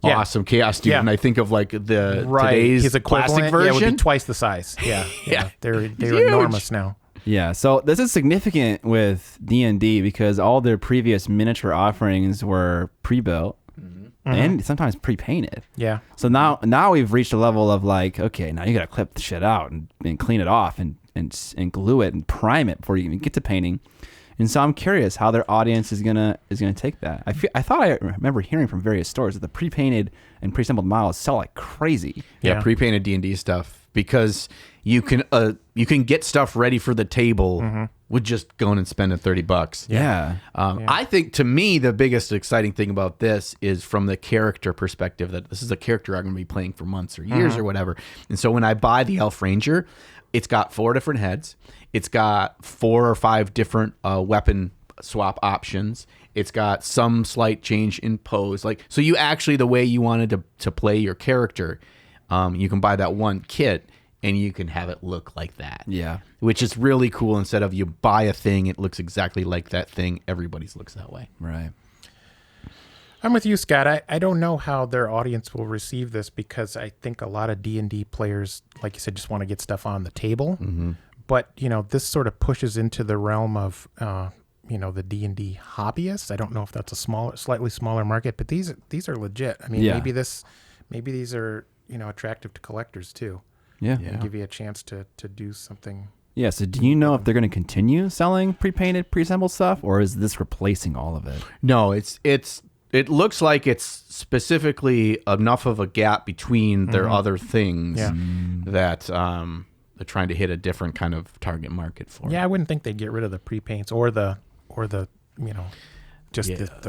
awesome Chaos Dude, and I think of like today's his classic version, it would be twice the size. Yeah. They're enormous now. Yeah, so this is significant with D&D because all their previous miniature offerings were pre-built and sometimes pre-painted. Yeah. So now we've reached a level of like, okay, now you got to clip the shit out and clean it off and glue it and prime it before you even get to painting. And so I'm curious how their audience is gonna take that. I thought I remember hearing from various stores that the pre-painted and pre-assembled models sell like crazy. Yeah, pre-painted D&D stuff, because you can get stuff ready for the table with just going and spending $30. Yeah. I think, to me, the biggest exciting thing about this is from the character perspective, that this is a character I'm going to be playing for months or years or whatever. And so when I buy the Elf Ranger, it's got 4 different heads. It's got 4 or 5 different weapon swap options. It's got some slight change in pose. So you actually, the way you wanted to play your character, you can buy that one kit and you can have it look like that. Yeah. Which is really cool. Instead of you buy a thing, it looks exactly like that thing. Everybody's looks that way. Right. I'm with you, Scott. I don't know how their audience will receive this, because I think a lot of D&D players, like you said, just want to get stuff on the table. But, this sort of pushes into the realm of, the D&D hobbyists. I don't know if that's a slightly smaller market, but these are legit. I mean, maybe these are, attractive to collectors too. Yeah. And give you a chance to do something. Yeah. So do you know if they're going to continue selling pre-painted, pre-assembled stuff, or is this replacing all of it? No, it looks like it's specifically enough of a gap between their other things that they're trying to hit a different kind of target market for. Yeah, I wouldn't think they'd get rid of the pre-paints or the the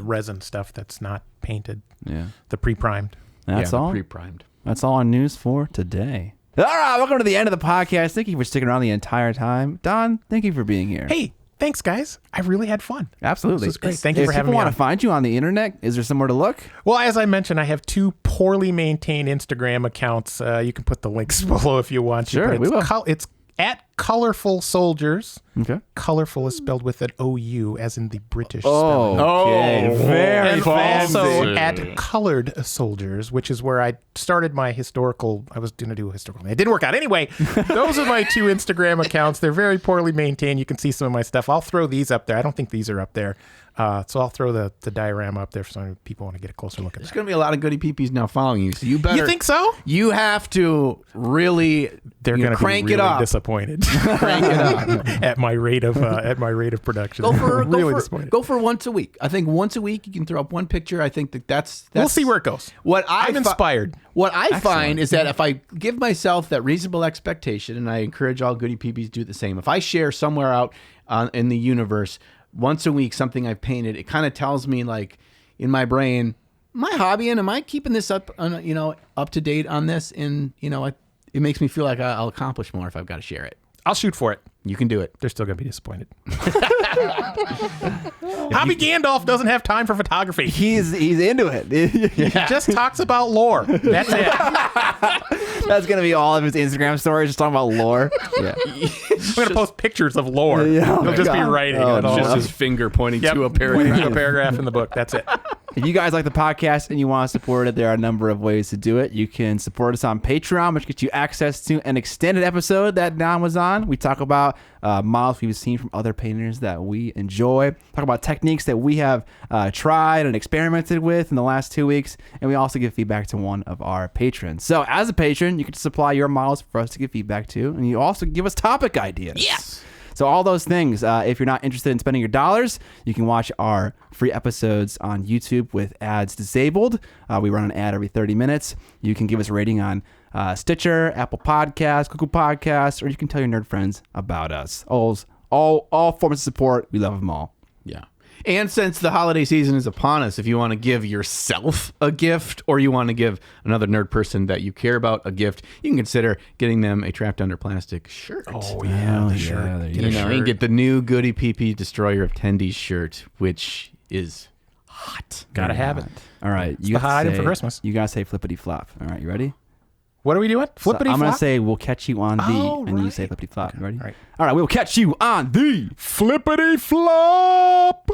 resin stuff that's not painted. Yeah. The pre-primed. That's all. Pre-primed. That's all on news for today. All right, welcome to the end of the podcast. Thank you for sticking around the entire time. Don, thank you for being here. Hey, thanks, guys. I really had fun. Absolutely. This was great. Thank you for having me If people on. want to find you on the internet, is there somewhere to look? Well, as I mentioned, I have 2 poorly maintained Instagram accounts. You can put the links below if you want to. Sure, we will. It's at Colorful Soldiers. Okay. Colorful is spelled with an O-U, as in the British Oh, spelling. okay. Very also at Colored Soldiers, which is where I started my historical. I was going to do a historical. It didn't work out. Anyway, those are my 2 Instagram accounts. They're very poorly maintained. You can see some of my stuff. I'll throw these up there. I don't think these are up there. So I'll throw the diorama up there for some people want to get a closer look at that. There's going to be a lot of goody peepees now following you, so you better. You think so? You have to really. They're going to crank be really it up. Disappointed Crank it up. at my rate of production. Go for once a week. I think once a week you can throw up one picture. I think that's we'll see where it goes. I'm inspired. What I find is that if I give myself that reasonable expectation, and I encourage all goody peepees to do the same, if I share somewhere out in the universe once a week something I've painted, it kind of tells me, like, in my brain, am I hobbying? Am I keeping this up to date on this? And it makes me feel like I'll accomplish more if I've got to share it. I'll shoot for it. You can do it. They're still going to be disappointed. Hobby Gandalf doesn't have time for photography. He's into it. He just talks about lore. That's it. That's going to be all of his Instagram stories, just talking about lore. Yeah. I'm going to post pictures of lore. Yeah, He'll just be writing. Just his finger pointing to a paragraph. Pointing to a paragraph in the book. That's it. If you guys like the podcast and you want to support it, there are a number of ways to do it. You can support us on Patreon, which gets you access to an extended episode that Don was on. We talk about models we've seen from other painters that we enjoy. Talk about techniques that we have tried and experimented with in the last 2 weeks. And we also give feedback to one of our patrons. So as a patron, you can supply your models for us to give feedback to. And you also give us topic ideas. Yes. So all those things, if you're not interested in spending your dollars, you can watch our free episodes on YouTube with ads disabled. We run an ad every 30 minutes. You can give us a rating on Stitcher, Apple Podcasts, Google Podcasts, or you can tell your nerd friends about us. All forms of support. We love them all. Yeah. And since the holiday season is upon us, if you want to give yourself a gift or you want to give another nerd person that you care about a gift, you can consider getting them a Trapped Under Plastic shirt. Oh, yeah, the shirt. You can get the new Goody PP Destroyer of Tendies shirt, which is hot. Gotta have it. All right. It's the hot item for Christmas. You guys say flippity flop. All right, you ready? What are we doing? Flippity flop? I'm going to say we'll catch you on the, and you say flippity flop. Okay. You ready? All right. All right, we'll catch you on the flippity flop.